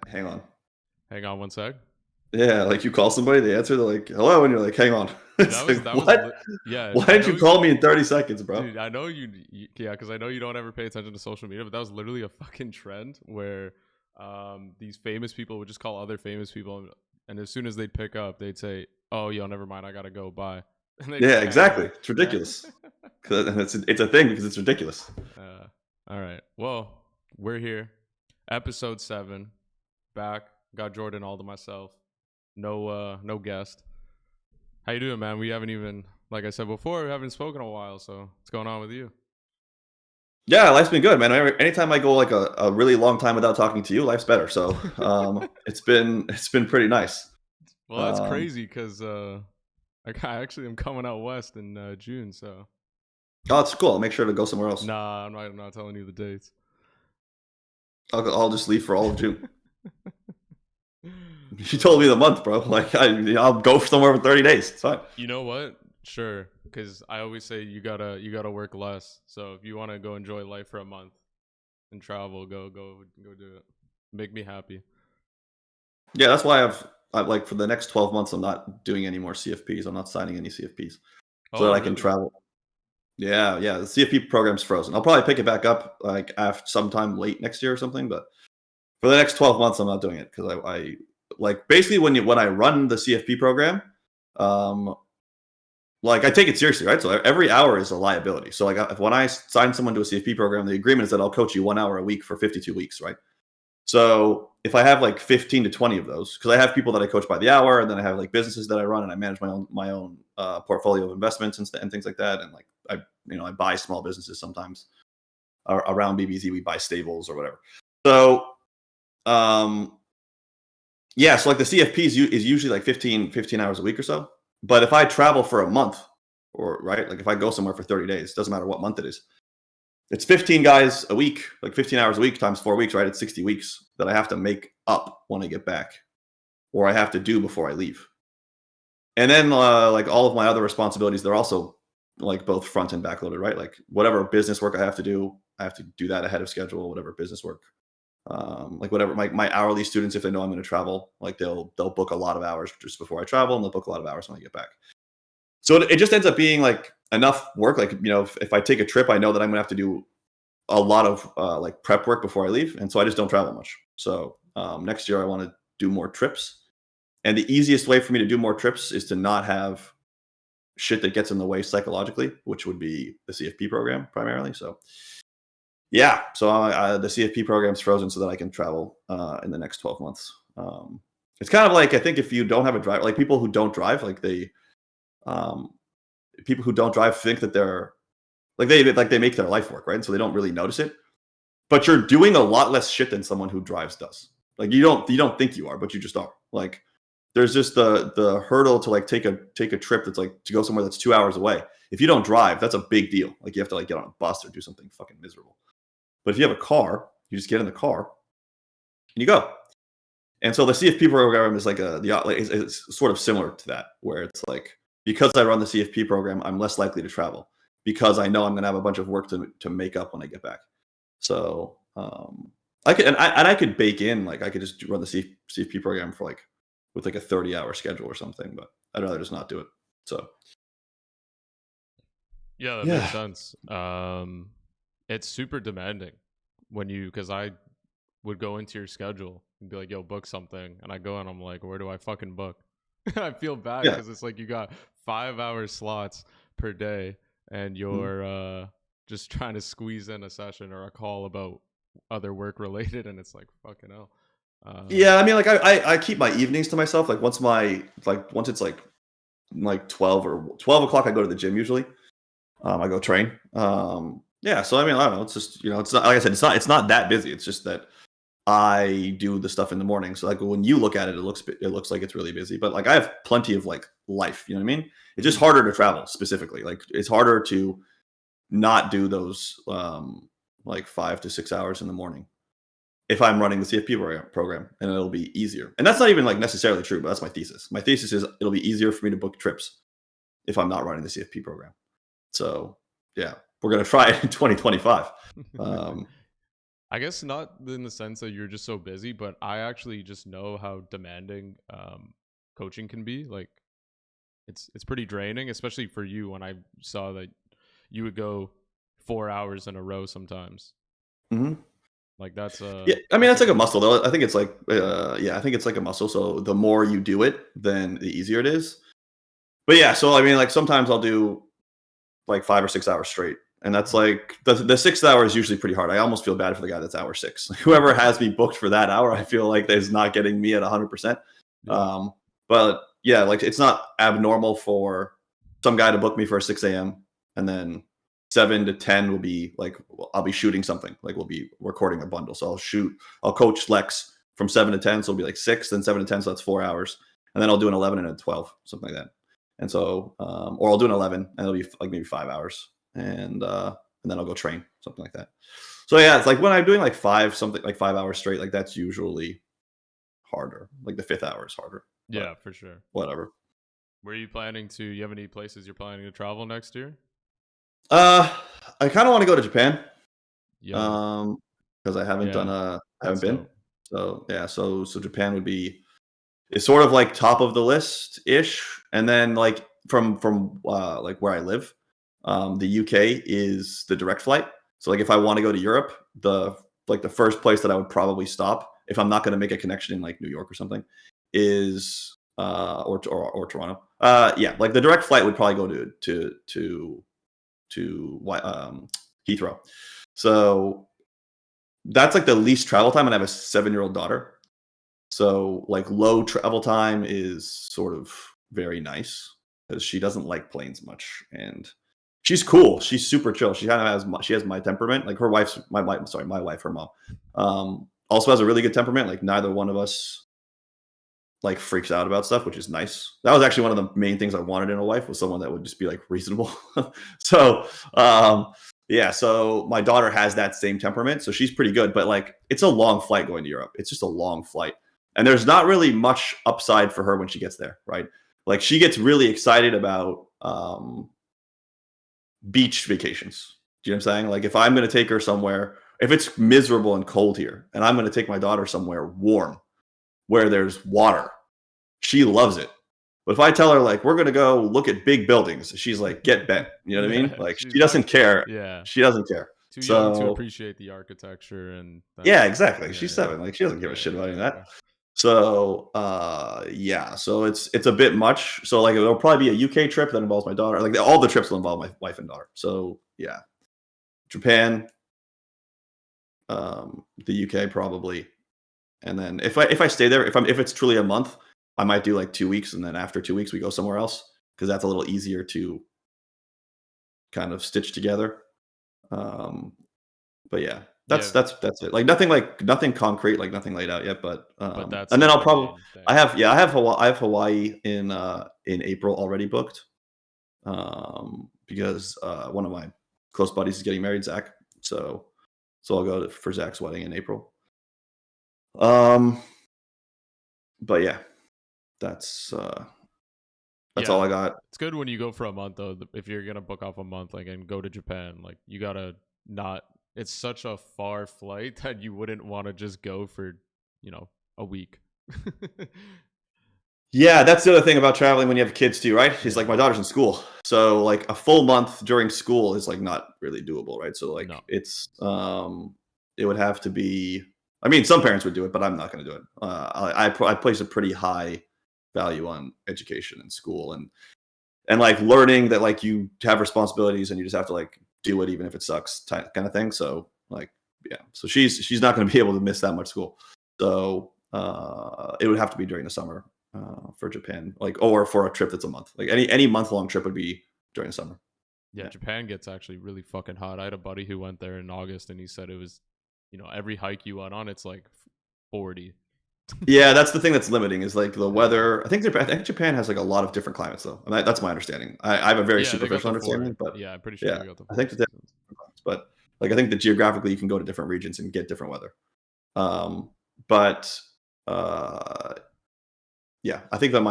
Hang on. Hang on one sec. Yeah, like you call somebody, they answer, they're like, "Hello," and you're like, "Hang on." Dude, It's like, that was "What? yeah. Why I didn't you know, call me in 30 seconds, bro?" dude. I know yeah, because I know you don't ever pay attention to social media, but that was literally a fucking trend where these famous people would just call other famous people, and as soon as they'd pick up, they'd say, "Oh, yo, never mind, I gotta go, bye," and they Yeah, just hang exactly. up. It's Yeah. ridiculous. 'Cause it's a thing because it's ridiculous. uh, all right. Well, we're here, episode 7, back. Got Jordan all to myself. No guest. How you doing, man? We haven't even, like I said before, we haven't spoken in a while. So what's going on with you? Yeah, life's been good, man. Anytime I go like a really long time without talking to you, life's better. So, it's been pretty nice. Well, that's Um, crazy because I actually am coming out west in June. So oh, it's cool. I'll make sure to go somewhere else. nah, I'm not telling you the dates. I'll just leave for all of June. You told me the month, bro. Like I'll go somewhere for 30 days. It's fine. You know what? Sure, because I always say you gotta work less. So if you want to go enjoy life for a month and travel, go do it. Make me happy. Yeah, that's why I like for the next 12 months, I'm not doing any more CFPs. I'm not signing any CFPs so that Oh, I can really? travel. Yeah, yeah. The CFP program's frozen. I'll probably pick it back up like after sometime late next year or something. But for the next 12 months, I'm not doing it because I like basically when I run the CFP program, um, like I take it seriously, right? So every hour is a liability. So like when I sign someone to a CFP program, the agreement is that I'll coach you 1 hour a week for 52 weeks, right? So if I have like 15 to 20 of those, because I have people that I coach by the hour, and then I have like businesses that I run, and I manage my own portfolio of investments and things like that, and like I buy small businesses sometimes around BBZ. We buy stables or whatever. So um, yeah, so like the CFP is usually like 15 hours a week or so. But if I travel for a month, or right, like if I go somewhere for 30 days, doesn't matter what month it is, it's 15 guys a week, like 15 hours a week times 4 weeks, right? It's 60 weeks that I have to make up when I get back, or I have to do before I leave. And then like all of my other responsibilities, they're also like both front and back loaded, right? Like whatever business work I have to do that ahead of schedule. Whatever business work, like whatever my hourly students, if they know I'm going to travel, like they'll book a lot of hours just before I travel, and they'll book a lot of hours when I get back. So it just ends up being like enough work. Like if I take a trip, I know that I'm going to have to do a lot of like prep work before I leave, and so I just don't travel much. So next year I want to do more trips, and the easiest way for me to do more trips is to not have shit that gets in the way psychologically, which would be the CFP program primarily. So yeah, so the CFP program's frozen so that I can travel in the next 12 months. It's kind of like I think if you don't have a driver, like people who don't drive, um, people who don't drive think that they're like they make their life work, right? And so they don't really notice it. But you're doing a lot less shit than someone who drives does. Like you don't think you are, but you just are. Like there's just the hurdle to like take a trip that's like to go somewhere that's 2 hours away. If you don't drive, that's a big deal. Like you have to like get on a bus or do something fucking miserable. But if you have a car, you just get in the car and you go. And so the CFP program is like it's sort of similar to that, where it's like because I run the CFP program, I'm less likely to travel because I know I'm going to have a bunch of work to make up when I get back. So I could and I could bake in like I could just run the CFP program for like with like a 30-hour schedule or something, but I'd rather just not do it. So Yeah, that makes yeah, sense. It's super demanding because I would go into your schedule and be like, "Yo, book something," and I go and I'm like, "Where do I fucking book?" I feel bad yeah. because it's like you got 5 hour slots per day, and Mhm. you're just trying to squeeze in a session or a call about other work related, and it's like fucking hell. Um, Yeah, I mean, like I keep my evenings to myself. Once it's like 12 o'clock, I go to the gym usually. I go train. Yeah, so I mean, I don't know. It's just it's not like I said. It's not that busy. It's just that I do the stuff in the morning. So like when you look at it, it looks like it's really busy. But like I have plenty of like life. You know what I mean? It's just harder to travel specifically. Like it's harder to not do those like 5 to 6 hours in the morning if I'm running the CFP program, and it'll be easier. And that's not even like necessarily true, but that's my thesis. My thesis is it'll be easier for me to book trips if I'm not running the CFP program. So yeah, we're gonna try it in 2025. Um, I guess not in the sense that you're just so busy, but I actually just know how demanding coaching can be. Like it's pretty draining, especially for you when I saw that you would go 4 hours in a row sometimes. Mhm. Like Yeah, I mean, that's it's a like a pretty muscle though. I think it's like, yeah, I think it's like a muscle. So the more you do it, then the easier it is. But yeah, so I mean, like sometimes I'll do like 5 or 6 hours straight, and that's like the 6 hour is usually pretty hard. I almost feel bad for the guy that's hour six. Whoever has me booked for that hour, I feel like is not getting me at 100%. yeah. Um, but yeah, like it's not abnormal for some guy to book me for 6 a.m. and then 7 to 10 will be like I'll be shooting something. Like we'll be recording a bundle. So I'll coach Lex from 7 to 10. So it'll be like 6, then 7 to 10. So that's 4 hours. And then I'll do an 11 and a 12, something like that. And so, or I'll do an 11 and it'll be like maybe 5 hours. And then I'll go train, something like that. So yeah, it's like when I'm doing like something like 5 hours straight, like that's usually harder. Like the fifth hour is harder, but Yeah, for sure. whatever. Where are you planning to? You have any places you're planning to travel next year? Uh, I kind of want to go to Japan. Yo, Because I haven't yeah, I haven't that's been. dope. So yeah, so Japan would be it's sort of like top of the list ish, and then like from like where I live, the UK is the direct flight. So like if I want to go to Europe, the first place that I would probably stop if I'm not going to make a connection in like New York or something is or Toronto. Yeah, like the direct flight would probably go to Heathrow. So that's like the least travel time, and I have a 7-year-old daughter. So like low travel time is sort of very nice because she doesn't like planes much, and she's cool. She's super chill. She kind of she has my temperament. Like her wife's my wife. Sorry, my wife, her mom, also has a really good temperament. Like neither one of us like freaks out about stuff, which is nice. That was actually one of the main things I wanted in a wife was someone that would just be like reasonable. so yeah, so my daughter has that same temperament, so she's pretty good. But like, it's a long flight going to Europe. It's just a long flight, and there's not really much upside for her when she gets there, right? Like, she gets really excited about beach vacations. Do you know what I'm saying? Like, if I'm going to take her somewhere, if it's miserable and cold here, and I'm going to take my daughter somewhere warm where there's water, she loves it. But if I tell her like we're gonna go look at big buildings, she's like, get bent. You know what I mean? Yeah, Like she's she not. doesn't care. Yeah, She doesn't care. too young to So appreciate the architecture and yeah, that's exactly. yeah, She's yeah, 7. Like she doesn't give yeah, a shit yeah, about any of yeah. that. Okay. So yeah, so it's a bit much. So like it'll probably be a UK trip that involves my daughter. Like all the trips will involve my wife and daughter. So yeah, Japan, the UK probably, and then if I stay there, if it's truly a month, I might do like 2 weeks, and then after 2 weeks we go somewhere else because that's a little easier to kind of stitch together. Um, but yeah, Yeah, that's it. Like nothing concrete, like nothing laid out yet. But but that's and then like I'll the probably main thing. I have Hawaii in April already booked. Because one of my close buddies is getting married, Zach. So I'll go for Zach's wedding in April. Um, but yeah, that's that's all Yeah, I got. it's good when you go for a month though. If you're gonna book off a month, like and go to Japan, like you gotta not. It's such a far flight that you wouldn't want to just go for, you know, a week. Yeah, that's the other thing about traveling when you have kids too, right? Is like Yeah. my daughter's in school. So like a full month during school is like not really doable, right? So like No. it would have to be I mean, some parents would do it, but I'm not going to do it. I place a pretty high value on education and school and like learning that like you have responsibilities and you just have to like do it even if it sucks kind of thing. So like yeah, so she's not going to be able to miss that much school. So it would have to be during the summer for Japan, like or for a trip that's a month. Like any month long trip would be during the summer. Yeah, Yeah. Japan gets actually really fucking hot. I had a buddy who went there in August and he said it was, you know, every hike you went on, it's like 40. Yeah, that's the thing that's limiting is like the Yeah. weather. I think Japan has like a lot of different climates though, and that's my understanding. I have a very Yeah, they got superficial the four. understanding, but Yeah, I'm pretty sure yeah, they got the I four think that they seasons. have different climates, but like I think that geographically you can go to different regions and get different weather. But uh, yeah, I think that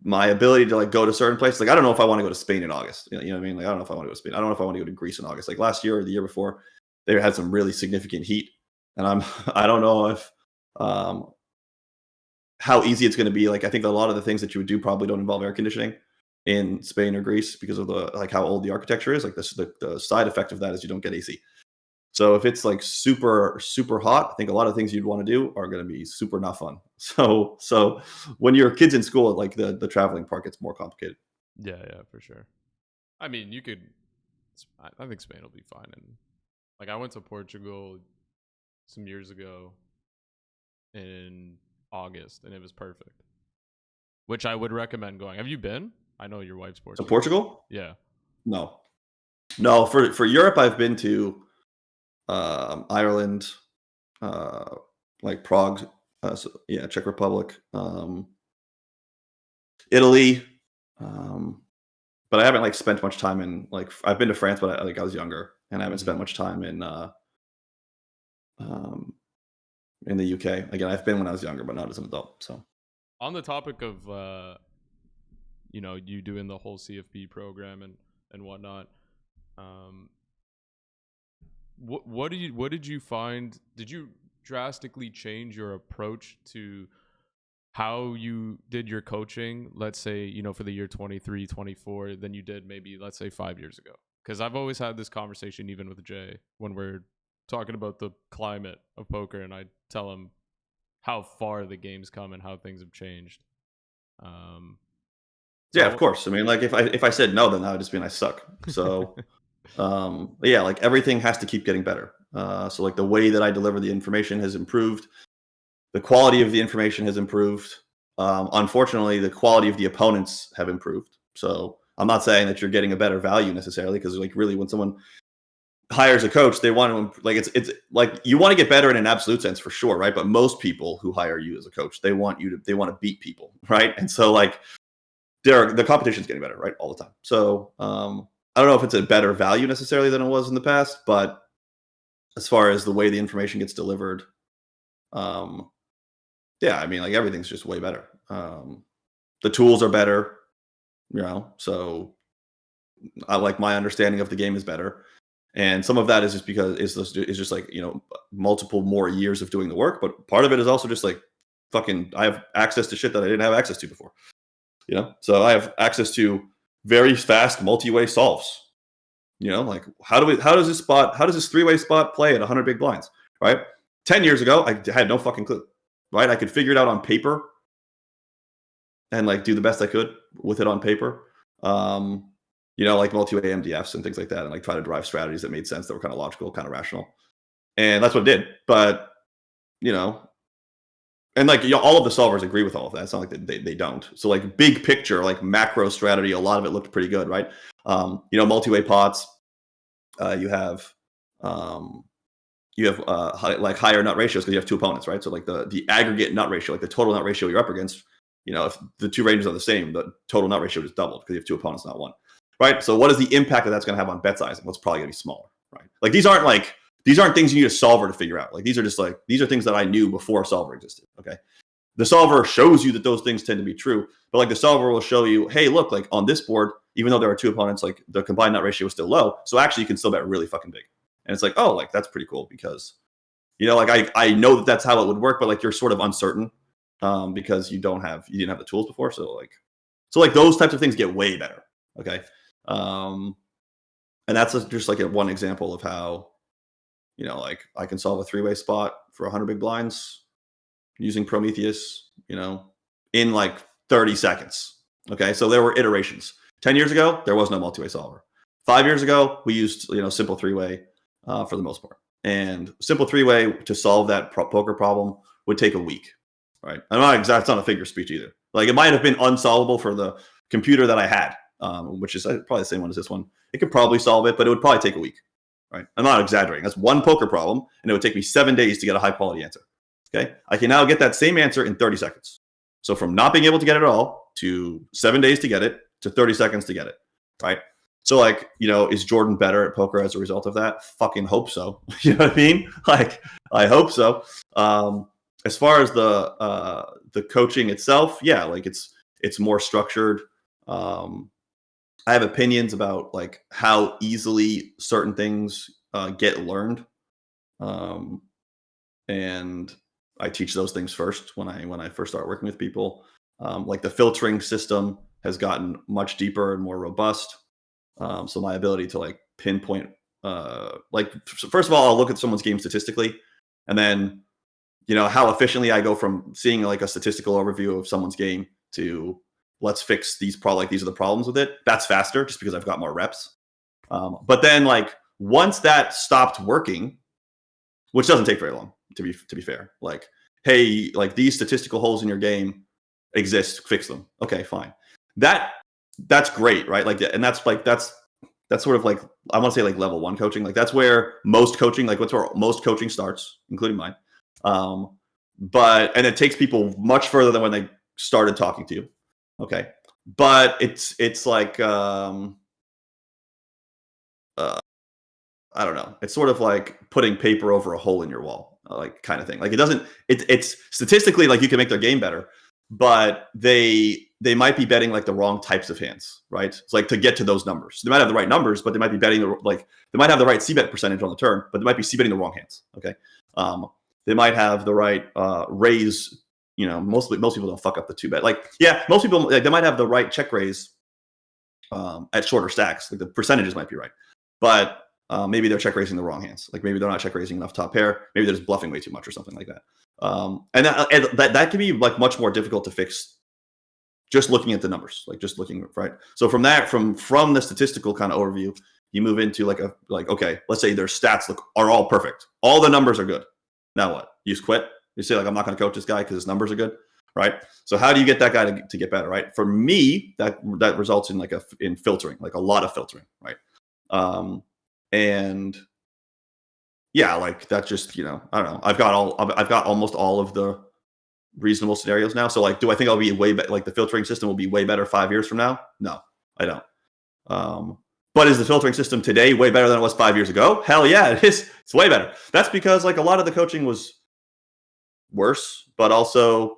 my ability to like go to certain places, like I don't know if I want to go to Spain in August. You know what I mean? Like I don't know if I want to go to Spain. I don't know if I want to go to Greece in August. Like last year or the year before, they had some really significant heat, and I don't know if how easy it's going to be. Like, I think a lot of the things that you would do probably don't involve air conditioning in Spain or Greece because of the like how old the architecture is. Like the side effect of that is you don't get AC. So if it's like super super hot, I think a lot of things you'd want to do are going to be super not fun. So when your kid's in school, like the traveling part gets more complicated. Yeah, for sure. I mean, you could. I think Spain will be fine. And like, I went to Portugal some years ago in August, and it was perfect. Which I would recommend going. Have you been? I know your wife's To Portuguese. Portugal? Yeah. No. For Europe, I've been to Ireland, like Prague, Czech Republic, Italy, but I haven't like spent much time in like I've been to France, but I was younger, and I haven't spent much time um, in the UK. Again, I've been when I was younger, but not as an adult. So On the topic of you doing the whole CFP program and whatnot, what did you find? Did you drastically change your approach to how you did your coaching, let's say, for the year 23, 24, than you did maybe, let's say, 5 years ago? Because I've always had this conversation, even with Jay, when we're talking about the climate of poker, and I tell him how far the game's come and how things have changed. yeah, of course. I mean, like if I said no, then that would just mean I suck. So yeah, like everything has to keep getting better. So like the way that I deliver the information has improved. The quality of the information has improved. Unfortunately, the quality of the opponents have improved. So I'm not saying that you're getting a better value necessarily, because like really when someone hires a coach, they want to like it's like you want to get better in an absolute sense for sure, right? But most people who hire you as a coach, they want to beat people, right? And so like the competition's getting better, right, all the time. So I don't know if it's a better value necessarily than it was in the past, but as far as the way the information gets delivered, yeah, I mean, like everything's just way better. The tools are better, so I like my understanding of the game is better. And some of that is just because it's just like, multiple more years of doing the work. But part of it is also just like I have access to shit that I didn't have access to before. So I have access to very fast multi-way solves. Like how does this three-way spot play at 100 big blinds, right? 10 years ago, I had no fucking clue, right? I could figure it out on paper and like do the best I could with it on paper. Like multi-way MDFs and things like that, and like try to drive strategies that made sense, that were kind of logical, kind of rational. And that's what it did. But, and like all of the solvers agree with all of that. It's not like they don't. So like big picture, like macro strategy, a lot of it looked pretty good, right? Multi-way pots, you have like higher nut ratios because you have two opponents, right? So like the aggregate nut ratio, like the total nut ratio you're up against, if the two ranges are the same, the total nut ratio is doubled because you have two opponents, not one, right? So what is the impact that's going to have on bet size? Well, it's probably going to be smaller, right? Like these aren't things you need a solver to figure out. Like these are things that I knew before solver existed. Okay. The solver shows you that those things tend to be true, but like the solver will show you, hey, look, like on this board, even though there are two opponents, like the combined nut ratio is still low. So actually you can still bet really fucking big. And it's like, oh, like that's pretty cool because, like I know that that's how it would work, but like you're sort of uncertain because you didn't have the tools before. So like those types of things get way better. Okay. And that's just like one example of how, like I can solve a three-way spot for 100 big blinds using Prometheus, in like 30 seconds. Okay. So there were iterations. 10 years ago, there was no multi-way solver. 5 years ago, we used, simple three-way for the most part. And simple three-way to solve that poker problem would take a week, right? It's not a figure of speech either. Like it might have been unsolvable for the computer that I had, which is probably the same one as this one. It could probably solve it, but it would probably take a week, right? I'm not exaggerating. That's one poker problem, and it would take me 7 days to get a high-quality answer. Okay, I can now get that same answer in 30 seconds. So from not being able to get it at all to 7 days to get it to 30 seconds to get it, right? So like, is Jordan better at poker as a result of that? Fucking hope so. You know what I mean? Like, I hope so. As far as the coaching itself, yeah, like it's more structured. I have opinions about like how easily certain things get learned. Um, and I teach those things first when I first start working with people. Like the filtering system has gotten much deeper and more robust. So my ability to like pinpoint, first of all, I'll look at someone's game statistically, and then how efficiently I go from seeing like a statistical overview of someone's game to let's fix these these are the problems with it. That's faster just because I've got more reps. But then like once that stopped working, which doesn't take very long to be fair, like, hey, like these statistical holes in your game exist, fix them. Okay, fine. That's great, right? Like, and that's sort of like, I want to say like level 1 coaching. Like that's where most coaching, like what's where most coaching starts, including mine. And it takes people much further than when they started talking to you. Okay. But it's like, I don't know. It's sort of like putting paper over a hole in your wall, like kind of thing. Like it's statistically like you can make their game better, but they might be betting like the wrong types of hands, right? It's like to get to those numbers. They might have the right numbers, but they might be betting they might have the right c-bet percentage on the turn, but they might be c-betting the wrong hands. Okay. They might have the right raise. Most people don't fuck up the 2-bet. Like, yeah, most people, like, they might have the right check raise at shorter stacks. Like the percentages might be right, but maybe they're check raising the wrong hands. Like maybe they're not check raising enough top pair. Maybe they're just bluffing way too much or something like that. And that can be like much more difficult to fix just looking at the numbers, like just looking, right? So from the statistical kind of overview, you move into okay, let's say their stats are all perfect. All the numbers are good. Now what? You just quit? You say like, I'm not going to coach this guy because his numbers are good, right? So how do you get that guy to get better, right? For me, that results in in filtering, like a lot of filtering, right? And yeah, like that just, I don't know. I've got almost all of the reasonable scenarios now. So like, do I think I'll be way better? Like the filtering system will be way better 5 years from now? No, I don't. But is the filtering system today way better than it was 5 years ago? Hell yeah, it is. It's way better. That's because like a lot of the coaching was worse, but also,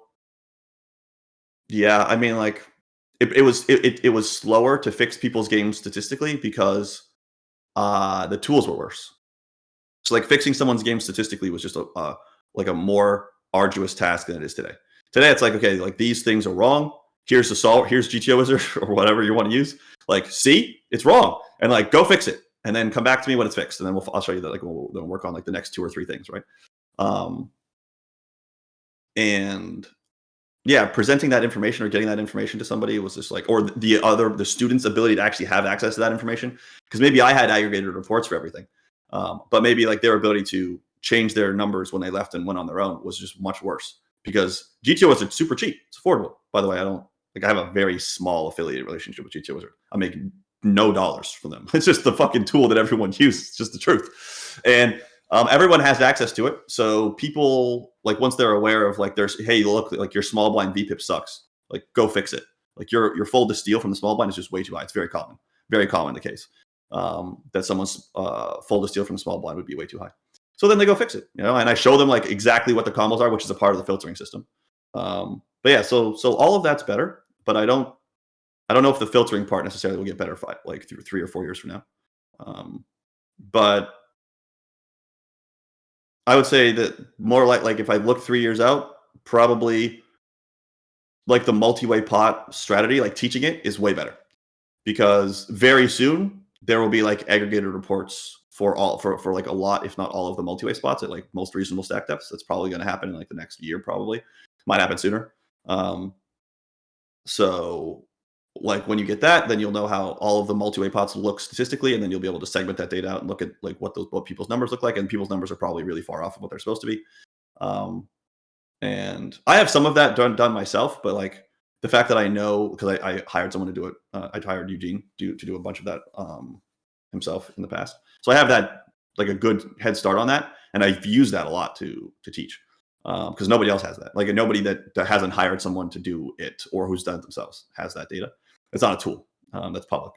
yeah, I mean, like it was slower to fix people's games statistically because the tools were worse. So like fixing someone's game statistically was just a more arduous task than it is today. Today it's like, okay, like these things are wrong. Here's the solve. Here's GTO Wizard or whatever you want to use. Like, see, it's wrong, and like go fix it, and then come back to me when it's fixed, and then I'll show you that. Like we'll work on like the next 2 or 3 things, right? And yeah, presenting that information or getting that information to somebody was just like, or the student's ability to actually have access to that information. Because maybe I had aggregated reports for everything, but maybe like their ability to change their numbers when they left and went on their own was just much worse. Because GTO Wizard super cheap, it's affordable. By the way, I have a very small affiliated relationship with GTO Wizard. I make no dollars from them. It's just the fucking tool that everyone uses. It's just the truth, and everyone has access to it. So people, like, once they're aware of like, hey, look, like your small blind VPIP sucks. Like, go fix it. Like your fold to steal from the small blind is just way too high. It's very common the case that someone's fold to steal from the small blind would be way too high. So then they go fix it, and I show them like exactly what the combos are, which is a part of the filtering system. But yeah, so all of that's better, but I don't know if the filtering part necessarily will get better like through 3 or 4 years from now. But I would say that more like if I look 3 years out, probably like the multi-way pot strategy, like teaching it is way better, because very soon there will be like aggregated reports for like a lot, if not all of the multi-way spots at like most reasonable stack depths. That's probably going to happen in like the next year, probably. Might happen sooner. So like when you get that, then you'll know how all of the multi-way pots look statistically, and then you'll be able to segment that data out and look at like what people's numbers look like, and people's numbers are probably really far off of what they're supposed to be. And I have some of that done myself, but like the fact that I know, because I hired someone to do it, I hired Eugene to do a bunch of that himself in the past, so I have that like a good head start on that, and I've used that a lot to teach. Because nobody else has that. Like nobody that hasn't hired someone to do it or who's done it themselves has that data. It's not a tool that's public.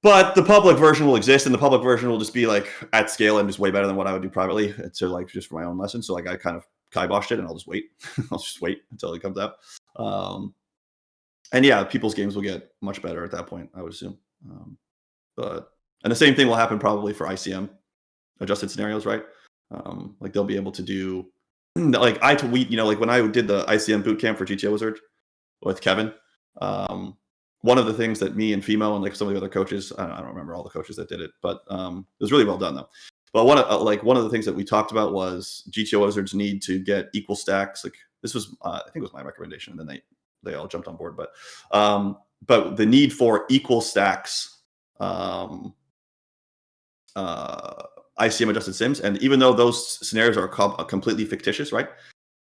But the public version will exist, and the public version will just be like at scale and just way better than what I would do privately. To like just for my own lesson. So like I kind of kiboshed it, and I'll just wait. I'll just wait until it comes out. And yeah, people's games will get much better at that point, I would assume. And the same thing will happen probably for ICM adjusted scenarios, right? Like they'll be able to do like like when I did the ICM boot camp for GTO Wizard with Kevin. One of the things that me and Fimo and like some of the other coaches, I don't remember all the coaches that did it, but it was really well done though. But one of the things that we talked about was GTO Wizards need to get equal stacks. Like this was, I think it was my recommendation, and then they all jumped on board. But the need for equal stacks, ICM adjusted sims, and even though those scenarios are completely fictitious, right?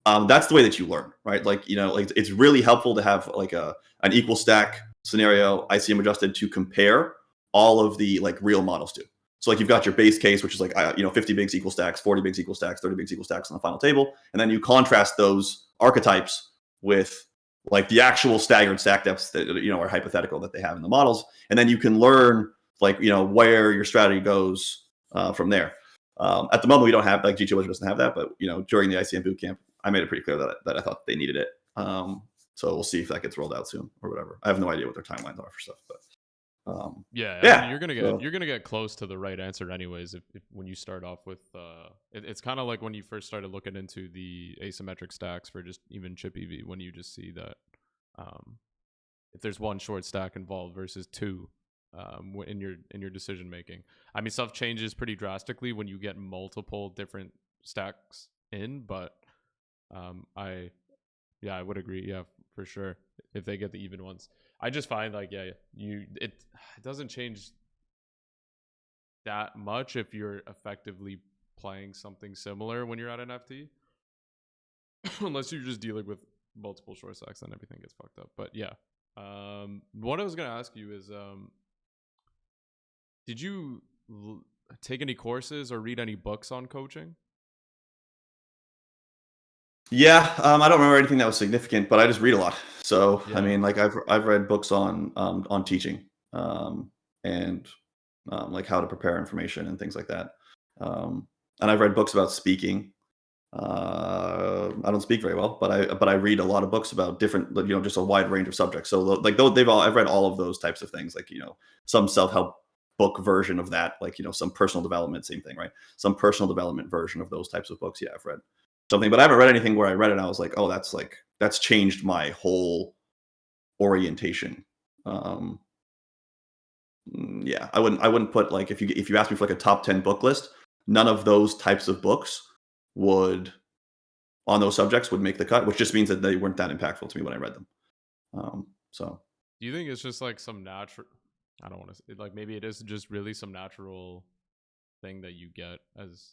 That's the way that you learn, right? Like like it's really helpful to have like an equal stack scenario ICM adjusted to compare all of the like real models to. So like you've got your base case, which is like 50 bigs equal stacks, 40 bigs equal stacks, 30 bigs equal stacks on the final table, and then you contrast those archetypes with like the actual staggered stack depths that are hypothetical that they have in the models, and then you can learn like where your strategy goes from there. At the moment, we don't have like GTO doesn't have that, but during the ICM bootcamp, I made it pretty clear that I thought they needed it. So we'll see if that gets rolled out soon or whatever. I have no idea what their timelines are for stuff, but yeah, yeah, I mean, you're gonna get close to the right answer anyways. If when you start off with, it's kind of like when you first started looking into the asymmetric stacks for just even chip EV, when you just see that if there's one short stack involved versus two in your decision making. I mean, stuff changes pretty drastically when you get multiple different stacks in, but I would agree, yeah, for sure, if they get the even ones. I just find like it doesn't change that much if you're effectively playing something similar when you're at an FT, unless you're just dealing with multiple short stacks and everything gets fucked up. But yeah, what I was gonna ask you is, did you take any courses or read any books on coaching? Yeah, I don't remember anything that was significant, but I just read a lot. So Yeah. I mean, like I've read books on teaching, and like how to prepare information and things like that. And I've read books about speaking. I don't speak very well, but I read a lot of books about different, just a wide range of subjects. So like I've read all of those types of things, like some self help book version of that, like some personal development, same thing, right? Some personal development version of those types of books. Yeah, I've read something, but I haven't read anything where I read it and I was like, oh, that's changed my whole orientation. Yeah, I wouldn't put like, if you asked me for like a top 10 book list, none of those types of books would on those subjects would make the cut, which just means that they weren't that impactful to me when I read them. So Do you think it's just like some natural? I don't want to say, like, maybe it is just really some natural thing that you get as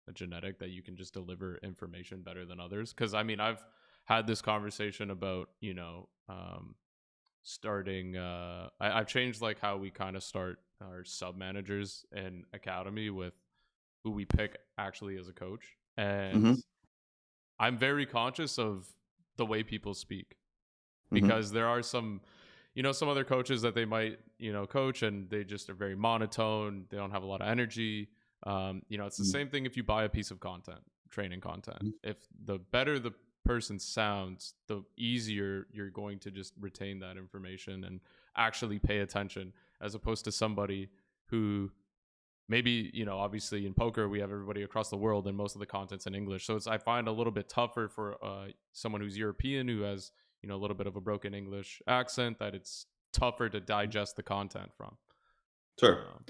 a genetic, that you can just deliver information better than others? Because I mean, I've had this conversation about starting. I've changed like how we kind of start our sub managers in academy with who we pick actually as a coach, and mhm, I'm very conscious of the way people speak, mhm, because there are some some other coaches that they might coach and they just are very monotone, they don't have a lot of energy. It's the mhm, same thing if you buy a piece of content, training content. mhm, If the better the person sounds, the easier you're going to just retain that information and actually pay attention, as opposed to somebody who maybe, obviously in poker we have everybody across the world and most of the content's in English, so I find a little bit tougher for someone who's European, who has a little bit of a broken English accent, that it's tougher to digest the content from. sure. um,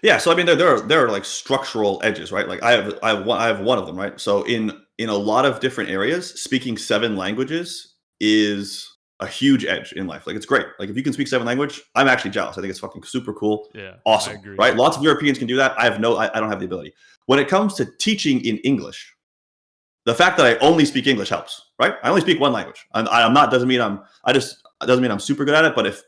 Yeah, so I mean, there are like structural edges, right? Like I have one of them, right? So in a lot of different areas, speaking 7 languages is a huge edge in life. Like it's great. Like if you can speak 7 language, I'm actually jealous. I think it's fucking super cool, yeah, I awesome, agree. right? Lots of Europeans can do that. I don't have the ability. When it comes to teaching in English, the fact that I only speak English helps, right? I only speak one language. I'm not doesn't mean I'm super good at it. But if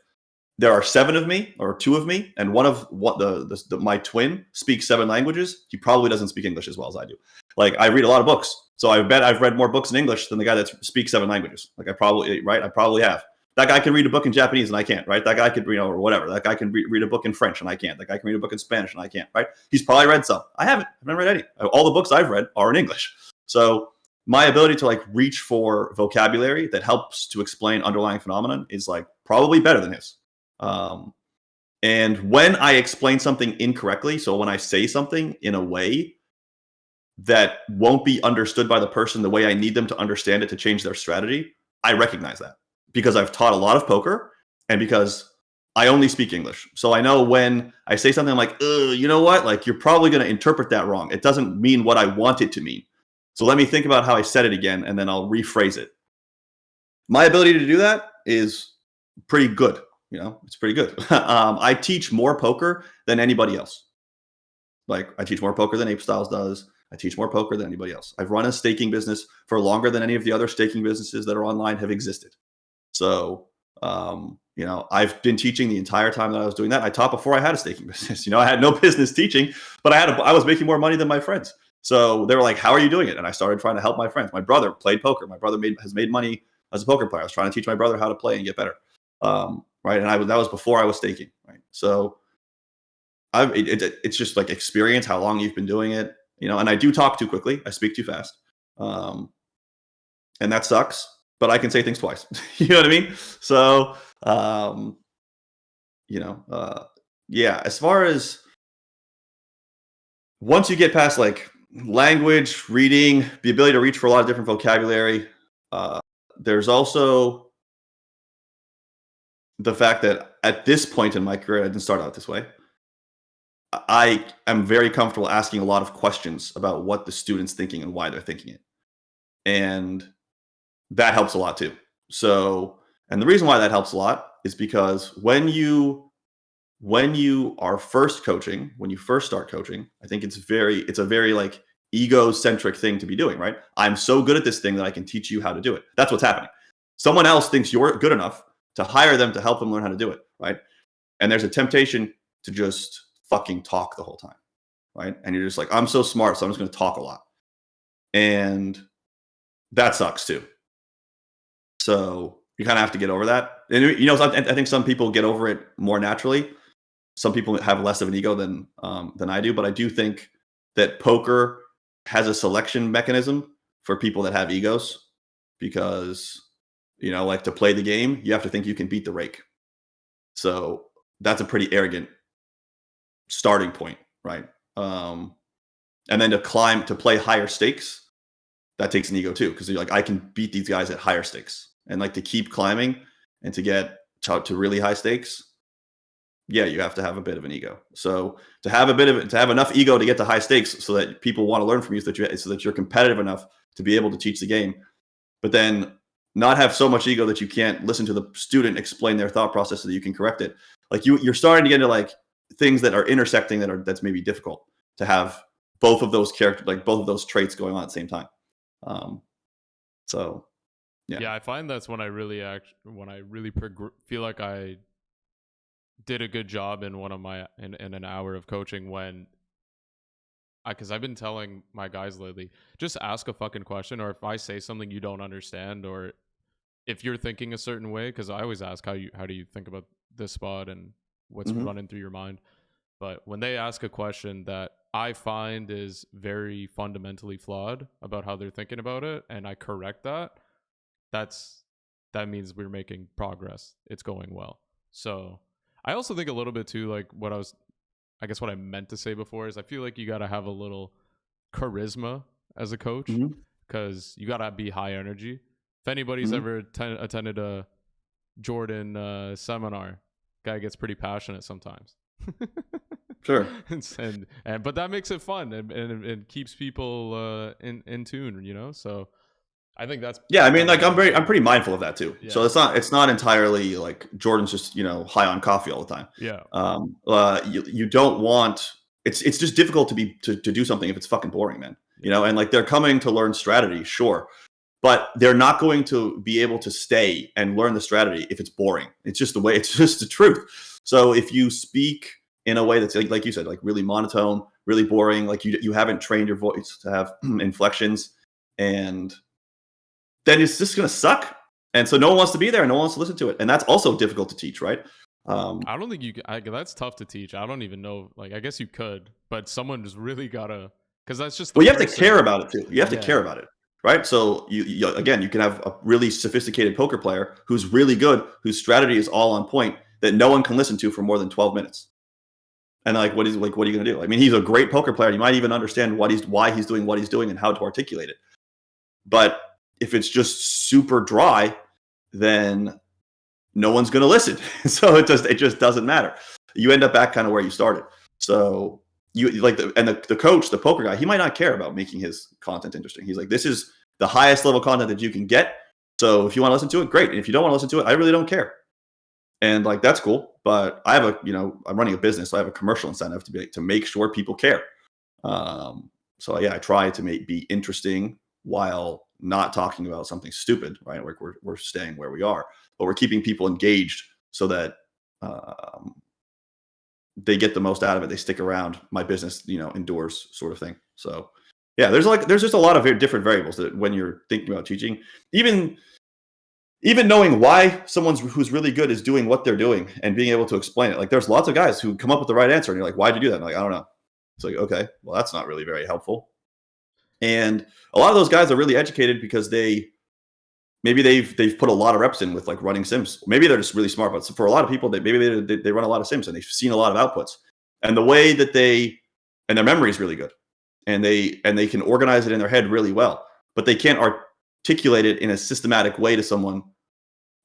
there are 7 of me or 2 of me, and one of my twin speaks 7 languages, he probably doesn't speak English as well as I do. Like I read a lot of books, so I bet I've read more books in English than the guy that speaks 7 languages. Like I probably have. That guy can read a book in Japanese and I can't, right? That guy could read, or whatever. That guy can read a book in French and I can't. That guy can read a book in Spanish and I can't, right? He's probably read some. I haven't. I've never read any. All the books I've read are in English. So my ability to like reach for vocabulary that helps to explain underlying phenomenon is like probably better than his. And when I explain something incorrectly, so when I say something in a way that won't be understood by the person the way I need them to understand it to change their strategy, I recognize that because I've taught a lot of poker and because I only speak English. So I know when I say something, I'm like, you know what? Like, you're probably going to interpret that wrong. It doesn't mean what I want it to mean. So let me think about how I said it again, and then I'll rephrase it. My ability to do that is pretty good. It's pretty good. I teach more poker than anybody else. Like, I teach more poker than Ape Styles does. I teach more poker than anybody else. I've run a staking business for longer than any of the other staking businesses that are online have existed. So, I've been teaching the entire time that I was doing that. I taught before I had a staking business. I had no business teaching, but I was making more money than my friends. So they were like, "How are you doing it?" And I started trying to help my friends. My brother played poker. My brother has made money as a poker player. I was trying to teach my brother how to play and get better. Right, and that was before I was staking. Right, so it's just like experience, how long you've been doing it. And I do talk too quickly. I speak too fast, and that sucks. But I can say things twice. You know what I mean? So, yeah. As far as once you get past like language, reading, the ability to reach for a lot of different vocabulary, there's also the fact that at this point in my career, I didn't start out this way. I am very comfortable asking a lot of questions about what the student's thinking and why they're thinking it. And that helps a lot too. So, and the reason why that helps a lot is because when you are first coaching, when you first start coaching, I think it's a very like ego-centric thing to be doing, right? I'm so good at this thing that I can teach you how to do it. That's what's happening. Someone else thinks you're good enough to hire them to help them learn how to do it, right? And there's a temptation to just fucking talk the whole time, right? And you're just like, I'm so smart, so I'm just going to talk a lot. And that sucks too. So you kind of have to get over that. And I think some people get over it more naturally. Some people have less of an ego than I do, but I do think that poker has a selection mechanism for people that have egos because, like to play the game, you have to think you can beat the rake. So that's a pretty arrogant starting point, right? And then to play higher stakes, that takes an ego too, because you're like, I can beat these guys at higher stakes, and like to keep climbing and to get to really high stakes, yeah, you have to have a bit of an ego. So to have enough ego to get to high stakes, so that people want to learn from you, so that you're competitive enough to be able to teach the game, but then not have so much ego that you can't listen to the student explain their thought process so that you can correct it. Like you're starting to get into like things that are intersecting that's maybe difficult to have both of those both of those traits going on at the same time. So yeah, I find that's when I really feel like I did a good job in in an hour of coaching, when because I've been telling my guys lately, just ask a fucking question, or if I say something you don't understand, or if you're thinking a certain way, because I always ask how do you think about this spot and what's running through your mind. But when they ask a question that I find is very fundamentally flawed about how they're thinking about it, and I correct that, that means we're making progress. It's going well. So I also think a little bit too, like what I meant to say before is I feel like you got to have a little charisma as a coach, because you got to be high energy. If anybody's ever attended a Jordan seminar, guy gets pretty passionate sometimes. Sure. But that makes it fun and keeps people in tune, so I think that's I mean, like I'm pretty mindful of that too. Yeah. So it's not entirely like Jordan's just high on coffee all the time. Yeah. You don't want it's just difficult to do something if it's fucking boring, man. And like they're coming to learn strategy, sure, but they're not going to be able to stay and learn the strategy if it's boring. It's just the truth. So if you speak in a way that's like you said, like really monotone, really boring, like you haven't trained your voice to have inflections, and then it's just going to suck. And so no one wants to be there and no one wants to listen to it. And that's also difficult to teach, right? I don't think you can. That's tough to teach. I don't even know. Like, I guess you could, but someone just really got to, because that's just you have to care about it too. You have to care about it, right? So you again, you can have a really sophisticated poker player who's really good, whose strategy is all on point, that no one can listen to for more than 12 minutes. And like, what are you going to do? I mean, he's a great poker player. You might even understand why he's doing what he's doing and how to articulate it. But if it's just super dry, then no one's going to listen. So it just doesn't matter. You end up back kind of where you started. So you like the coach, the poker guy, he might not care about making his content interesting. He's like, this is the highest level content that you can get. So if you want to listen to it, great. And if you don't want to listen to it, I really don't care. And like, that's cool. But I have I'm running a business, so I have a commercial incentive to make sure people care. So yeah, I try to be interesting while not talking about something stupid, right? Like we're staying where we are, but we're keeping people engaged so that they get the most out of it. They stick around. My business, endures, sort of thing. So yeah, there's just a lot of different variables that when you're thinking about teaching, even knowing why someone who's really good is doing what they're doing and being able to explain it. Like there's lots of guys who come up with the right answer and you're like, why'd you do that? And I'm like, I don't know. It's like, okay, well, that's not really very helpful. And a lot of those guys are really educated because maybe they've put a lot of reps in with like running sims. Maybe they're just really smart, but for a lot of people, maybe they run a lot of sims and they've seen a lot of outputs. And the way that and their memory is really good, and they can organize it in their head really well, but they can't articulate it in a systematic way to someone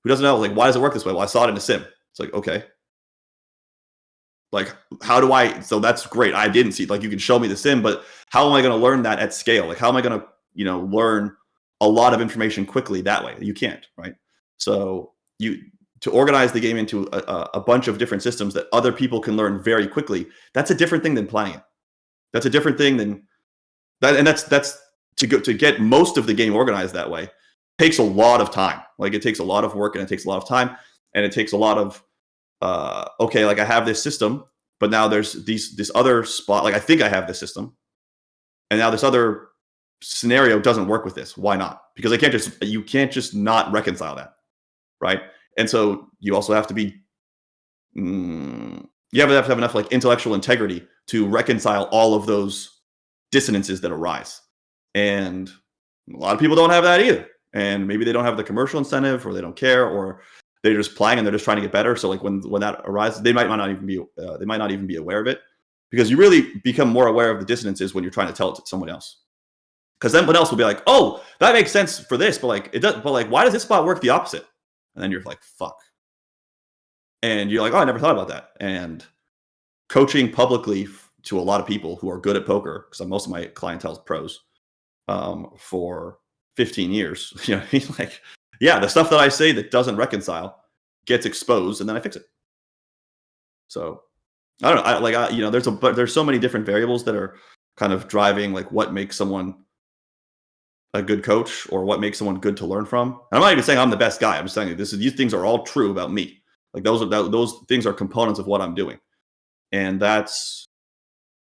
who doesn't know, like, why does it work this way? Well, I saw it in a sim. It's like, okay, like, how do I? So that's great. I didn't see, like, you can show me the sim, but how am I going to learn that at scale? Like, how am I going to, learn a lot of information quickly that way? You can't, right? So to organize the game into a bunch of different systems that other people can learn very quickly, that's a different thing than planning it. That's a different thing than that. And that's to get most of the game organized that way takes a lot of time. Like, it takes a lot of work and it takes a lot of time and it takes a lot of, okay, like I have this system, but now there's this other spot. Like, I think I have this system, and now this other scenario doesn't work with this. Why not? Because you can't just not reconcile that, right? And so you also have to be, you have to have enough like intellectual integrity to reconcile all of those dissonances that arise. And a lot of people don't have that either. And maybe they don't have the commercial incentive, or they don't care, or they're just playing and they're just trying to get better. So like when that arises, they might not even be aware of it, because you really become more aware of the dissonances when you're trying to tell it to someone else. Because then someone else will be like, oh, that makes sense for this, but like it does, but like, why does this spot work the opposite? And then you're like, fuck. And you're like, oh, I never thought about that. And coaching publicly to a lot of people who are good at poker, because most of my clientele is pros, for 15 years, like, yeah, the stuff that I say that doesn't reconcile gets exposed, and then I fix it. So I don't know. There's so many different variables that are kind of driving like what makes someone a good coach or what makes someone good to learn from. And I'm not even saying I'm the best guy. I'm just saying these things are all true about me. Like those things are components of what I'm doing. And that's,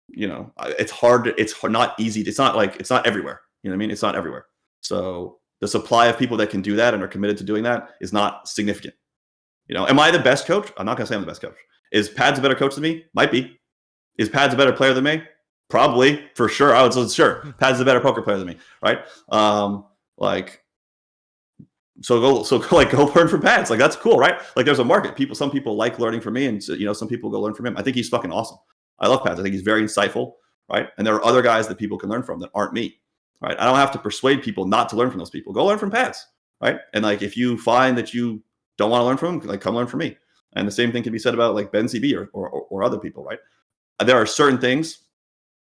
it's hard. It's not easy. It's not everywhere. You know what I mean? It's not everywhere. So the supply of people that can do that and are committed to doing that is not significant. Am I the best coach? I'm not going to say I'm the best coach. Is Pads a better coach than me? Might be. Is Pads a better player than me? Probably, for sure. I would say sure. Pads is a better poker player than me, right? So go learn from Pads. Like, that's cool, right? Like, there's a market. Some people like learning from me, and some people go learn from him. I think he's fucking awesome. I love Pads. I think he's very insightful, right? And there are other guys that people can learn from that aren't me, right? I don't have to persuade people not to learn from those people. Go learn from Pads, right? And like, if you find that you don't want to learn from him, like, come learn from me. And the same thing can be said about like Ben CB or other people, right? There are certain things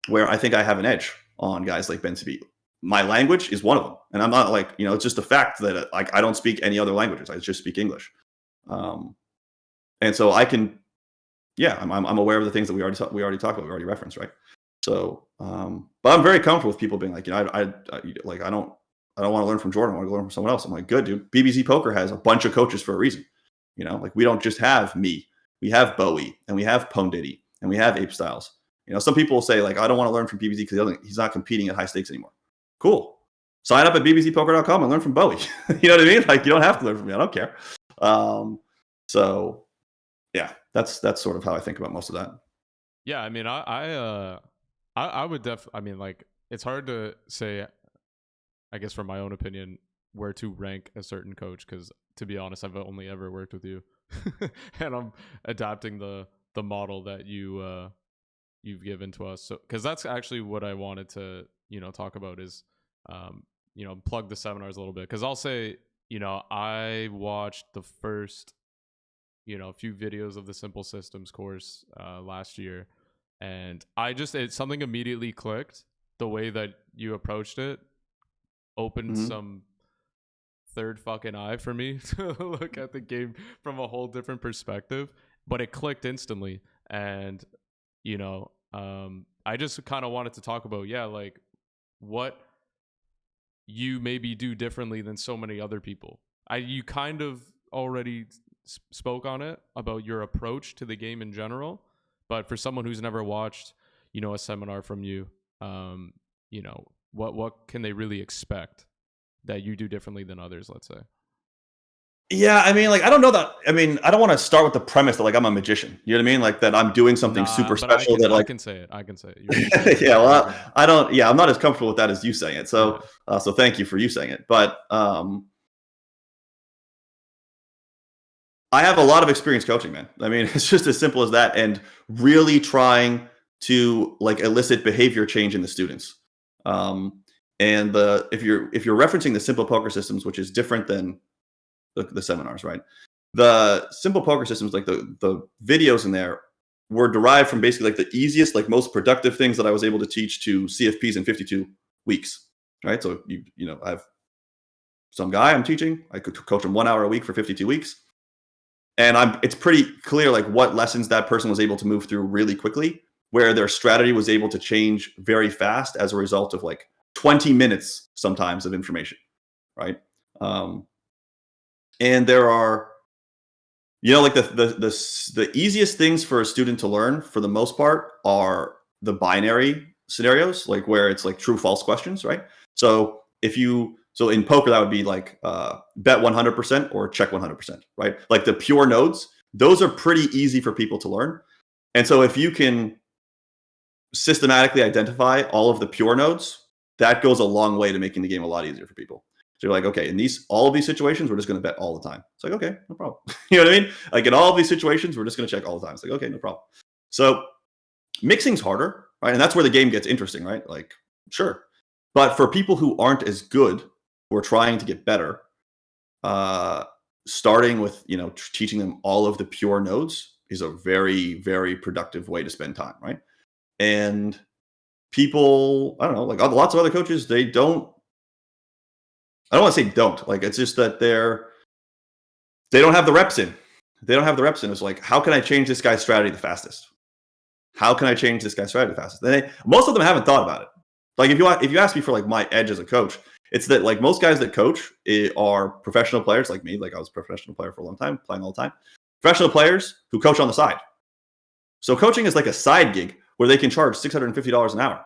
where I think I have an edge on guys like Ben CB. My language is one of them, and I'm not like, it's just a fact that like I don't speak any other languages. I just speak English, and so I can, yeah, I'm aware of the things that we already talked about, we already referenced, right? So, but I'm very comfortable with people being like, I don't want to learn from Jordan. I want to learn from someone else. I'm like, good, dude. BBZ Poker has a bunch of coaches for a reason. Like, we don't just have me. We have Bowie, and we have Pone Diddy, and we have Ape Styles. Some people will say like, I don't want to learn from BBZ because he's not competing at high stakes anymore. Cool. Sign up at bbzpoker.com and learn from Bowie. You know what I mean? Like, you don't have to learn from me. I don't care. So yeah, that's sort of how I think about most of that. Yeah, I mean, I would I mean, like, it's hard to say, I guess, from my own opinion, where to rank a certain coach, because to be honest, I've only ever worked with you, and I'm adapting the model that you you've given to us. So, because that's actually what I wanted to, talk about is, plug the seminars a little bit. Because I'll say, I watched the first, few videos of the Simple Systems course last year, and something immediately clicked. The way that you approached it opened some third fucking eye for me to look at the game from a whole different perspective, but it clicked instantly. And I just kind of wanted to talk about like what you maybe do differently than so many other people. You kind of already spoke on it about your approach to the game in general, but for someone who's never watched a seminar from you, what can they really expect that you do differently than others, let's say? Yeah, I mean, like, I don't know that. I mean, I don't want to start with the premise that like I'm a magician. You know what I mean? Like that I'm doing something super special. I can say it. Yeah, well, I don't. Yeah, I'm not as comfortable with that as you saying it. So, so thank you for you saying it. But I have a lot of experience coaching, man. I mean, it's just as simple as that, and really trying to like elicit behavior change in the students. And if you're referencing the Simple Poker Systems, which is different than the seminars, right? The Simple Poker Systems, like the videos in there, were derived from basically like the easiest, like most productive things that I was able to teach to CFPs in 52 weeks, right? So I have some guy I'm teaching. I could coach him 1 hour a week for 52 weeks. And it's pretty clear like what lessons that person was able to move through really quickly, where their strategy was able to change very fast as a result of like 20 minutes sometimes of information, right? And there are, like the easiest things for a student to learn for the most part are the binary scenarios, like where it's like true false questions, right? So so in poker, that would be like bet 100% or check 100%, right? Like the pure nodes, those are pretty easy for people to learn. And so if you can systematically identify all of the pure nodes, that goes a long way to making the game a lot easier for people. So you're like, okay, in all of these situations, we're just going to bet all the time. It's like, okay, no problem. You know what I mean? Like in all of these situations, we're just going to check all the time. It's like, okay, no problem. So mixing's harder, right? And that's where the game gets interesting, right? Like, sure. But for people who aren't as good, who are trying to get better, starting with, teaching them all of the pure nodes is a very, very productive way to spend time, right? And people, I don't know, like lots of other coaches, I don't want to say don't. Like, it's just that they don't have the reps in. They don't have the reps in. It's like, how can I change this guy's strategy the fastest? How can I change this guy's strategy the fastest? Most of them haven't thought about it. Like, if you ask me for like my edge as a coach, it's that like most guys that coach are professional players like me. Like I was a professional player for a long time, playing all the time. Professional players who coach on the side. So coaching is like a side gig where they can charge $650 an hour.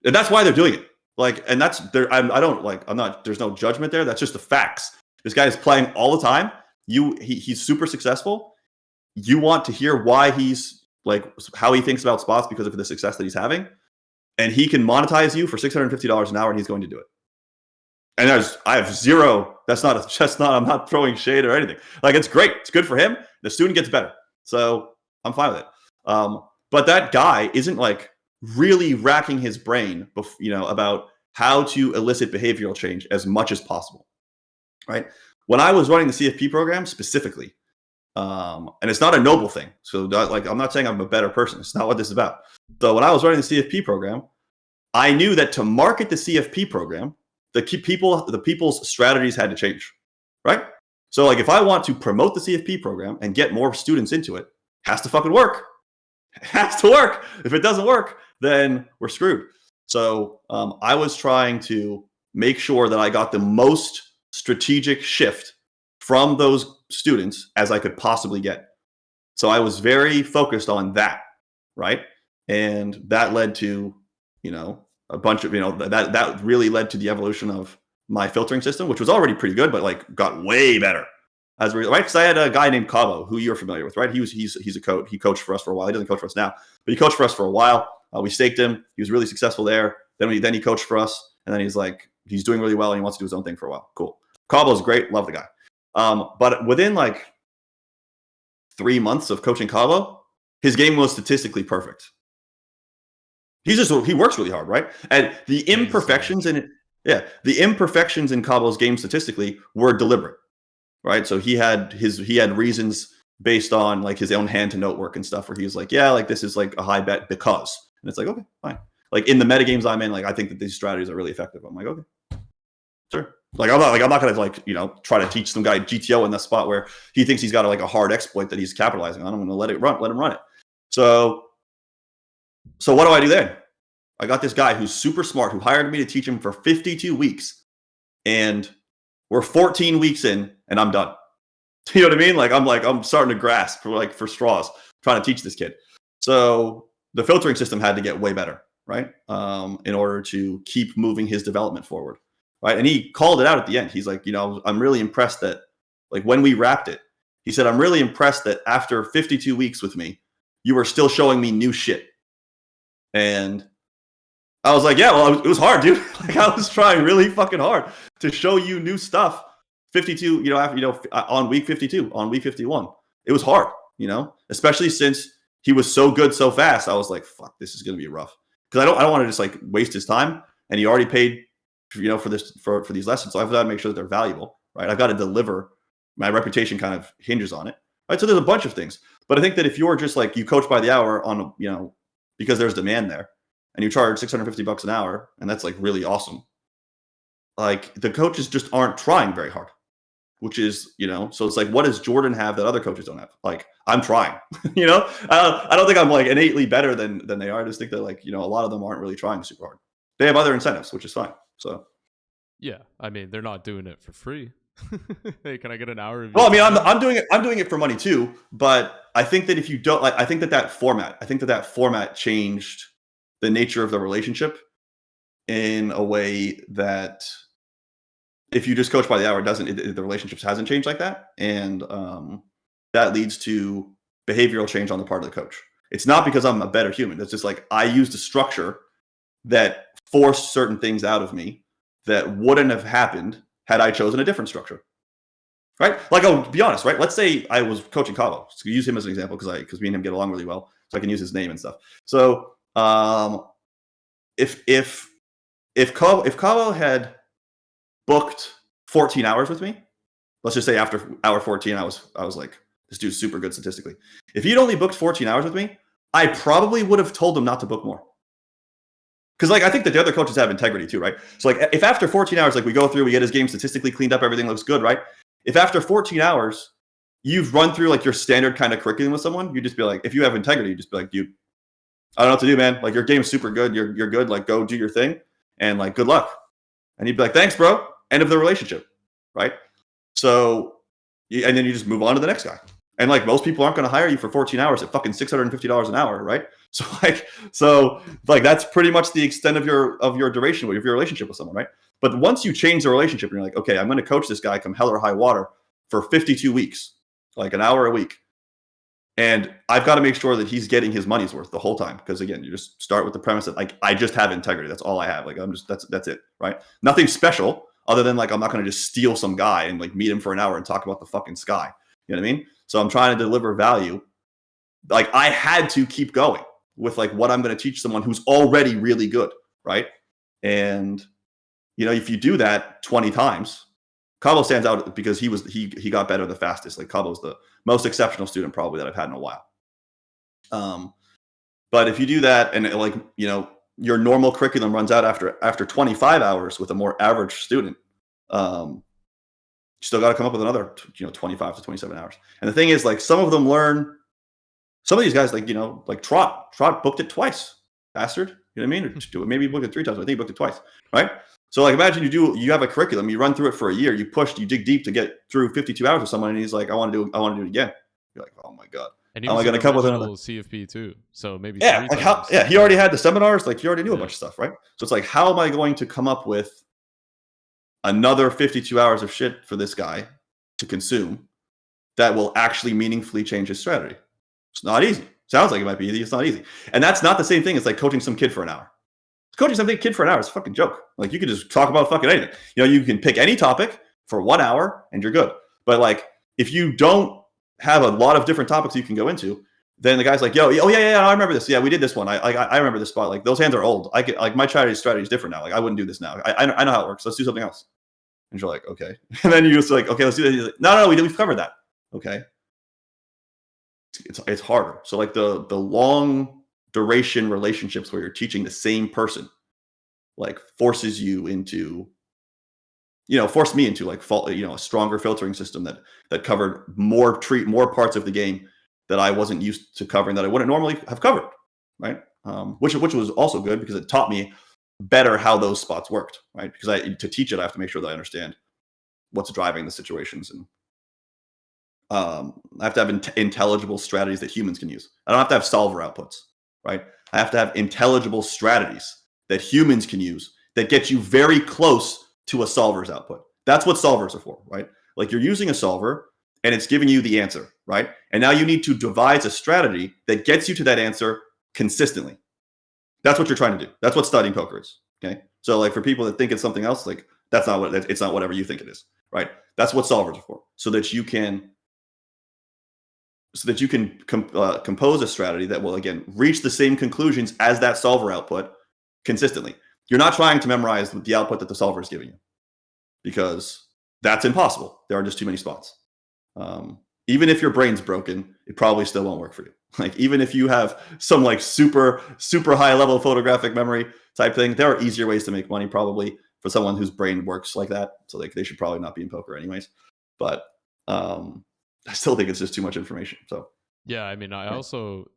And that's why they're doing it. Like, and that's there. There's no judgment there. That's just the facts. This guy is playing all the time. He's super successful. You want to hear why he's like, how he thinks about spots because of the success that he's having. And he can monetize you for $650 an hour, and he's going to do it. And I have zero. I'm not throwing shade or anything. Like, it's great. It's good for him. The student gets better. So I'm fine with it. But that guy isn't like really racking his brain, about how to elicit behavioral change as much as possible, right? When I was running the CFP program specifically, and it's not a noble thing. So I'm not saying I'm a better person. It's not what this is about. So when I was running the CFP program, I knew that to market the CFP program, the people's strategies had to change, right? So like if I want to promote the CFP program and get more students into it, it has to fucking work. It has to work. If it doesn't work, then we're screwed. So I was trying to make sure that I got the most strategic shift from those students as I could possibly get. So I was very focused on that, right? And that led to, a bunch of, that really led to the evolution of my filtering system, which was already pretty good, but like got way better as right. Because I had a guy named Cabo who you're familiar with, right? He's a coach. He coached for us for a while. He doesn't coach for us now, but he coached for us for a while. We staked him. He was really successful there. Then he coached for us, and then he's doing really well, and he wants to do his own thing for a while. Cool. Cabo's great. Love the guy. But within like 3 months of coaching Cabo, his game was statistically perfect. He works really hard, right? And the imperfections in Cabo's game statistically were deliberate, right? So he had reasons based on like his own hand to note work and stuff where he was like, yeah, like this is like a high bet because, and it's like, okay, fine. Like in the metagames I'm in, like I think that these strategies are really effective. I'm like, okay, sure. Like I'm not gonna like, you know, try to teach some guy GTO in the spot where he thinks he's got a hard exploit that he's capitalizing on. I'm gonna let him run it. So what do I do then? I got this guy who's super smart who hired me to teach him for 52 weeks, and we're 14 weeks in, and I'm done. You know what I mean? Like I'm starting to grasp for straws trying to teach this kid. So the filtering system had to get way better, right? In order to keep moving his development forward, right? And he called it out at the end. He's like, you know, I'm really impressed that like when we wrapped it, he said, I'm really impressed that after 52 weeks with me, you were still showing me new shit. And I was like, yeah, well, it was hard, dude. Like I was trying really fucking hard to show you new stuff. 52, you know, after, you know, on week 52, on week 51, it was hard, you know, especially since he was so good so fast. I was like, fuck, this is gonna be rough because I don't want to just like waste his time. And he already paid, you know, for these lessons, so I've got to make sure that they're valuable, right? I've got to deliver. My reputation kind of hinges on it, right? So there's a bunch of things, but I think that if you're just like you coach by the hour on, you know, because there's demand there, and you charge $650 an hour, and that's like really awesome. Like the coaches just aren't trying very hard, which is, you know, so it's like, what does Jordan have that other coaches don't have? Like I'm trying, you know, I don't think I'm like innately better than they are. I just think that like, you know, a lot of them aren't really trying super hard. They have other incentives, which is fine. So yeah, I mean, they're not doing it for free. Hey, can I get an hour of? Well, I mean, I'm doing it for money too. But I think that if you don't like, I think that format changed the nature of the relationship in a way that if you just coach by the hour, the relationships hasn't changed like that, and that leads to behavioral change on the part of the coach. It's not because I'm a better human. It's just like I used a structure that forced certain things out of me that wouldn't have happened had I chosen a different structure. Right? Like, I'll be honest, right? Let's say I was coaching Cabo. So use him as an example because me and him get along really well. So I can use his name and stuff. So if Cabo had booked 14 hours with me, let's just say after hour 14, I was like, this dude's super good statistically. If he'd only booked 14 hours with me, I probably would have told him not to book more. Because like I think that the other coaches have integrity too, right? So like if after 14 hours, like we go through, we get his game statistically cleaned up, everything looks good, right? If after 14 hours you've run through like your standard kind of curriculum with someone, you just be like, if you have integrity, you just be like, dude, I don't know what to do, man. Like your game's super good, you're good. Like go do your thing, and like good luck. And he'd be like, thanks, bro. End of the relationship, right? So, and then you just move on to the next guy. And like most people aren't going to hire you for 14 hours at fucking $650 an hour, right? So that's pretty much the extent of your duration of your relationship with someone, right? But once you change the relationship, and you're like, okay, I'm going to coach this guy come hell or high water for 52 weeks, like an hour a week, and I've got to make sure that he's getting his money's worth the whole time. Because again, you just start with the premise that like I just have integrity. That's all I have. Like that's it, right? Nothing special other than like I'm not going to just steal some guy and like meet him for an hour and talk about the fucking sky. You know what I mean? So I'm trying to deliver value. Like I had to keep going with like what I'm going to teach someone who's already really good, right? And you know, if you do that 20 times, Cabo stands out because he got better the fastest. Like Cabo's the most exceptional student probably that I've had in a while. But if you do that and like, you know, your normal curriculum runs out after 25 hours with a more average student, you still got to come up with another, 25 to 27 hours. And the thing is, like, some of these guys, like, you know, like Trot booked it twice, bastard. You know what I mean? Or maybe he booked it 3 times. I think he booked it twice, right? So, like, imagine you have a curriculum, you run through it for a year, you dig deep to get through 52 hours with someone, and he's like, I want to do it again. You're like, oh my god. And he was going to come with another CFP too, so maybe he already had the seminars, like he already knew a bunch of stuff, right? So it's like, how am I going to come up with another 52 hours of shit for this guy to consume that will actually meaningfully change his strategy? It's not easy. Sounds like it might be easy. It's not easy. And that's not the same thing as like coaching some kid for an hour. Coaching some kid for an hour is a fucking joke. Like you could just talk about fucking anything. You know, you can pick any topic for 1 hour and you're good. But like, if you don't have a lot of different topics you can go into, then the guy's like, yo, oh yeah, I remember this. Yeah, we did this one. I remember this spot. Like those hands are old. I get like my strategy is different now. Like I wouldn't do this now. I know how it works. Let's do something else. And you're like, okay. And then you're just like, okay, let's do that. He's like, no, we've covered that. Okay. It's harder. So like the long duration relationships where you're teaching the same person, like forces you into, forced me into like a stronger filtering system that covered more parts of the game that I wasn't used to covering, that I wouldn't normally have covered, right? Which was also good because it taught me better how those spots worked, right? Because to teach it, I have to make sure that I understand what's driving the situations, and I have to have intelligible strategies that humans can use. I don't have to have solver outputs, right? I have to have intelligible strategies that humans can use that get you very close to a solver's output. That's what solvers are for, right? Like you're using a solver and it's giving you the answer, right? And now you need to devise a strategy that gets you to that answer consistently. That's what you're trying to do. That's what studying poker is, okay? So like for people that think it's something else, like it's not whatever you think it is, right? That's what solvers are for, so that you can compose a strategy that will, again, reach the same conclusions as that solver output consistently. You're not trying to memorize the output that the solver is giving you, because that's impossible. There are just too many spots. Even if your brain's broken, it probably still won't work for you. Like even if you have some like super high level photographic memory type thing, there are easier ways to make money probably for someone whose brain works like that. So like they should probably not be in poker anyways. But I still think it's just too much information. So yeah, I mean, I also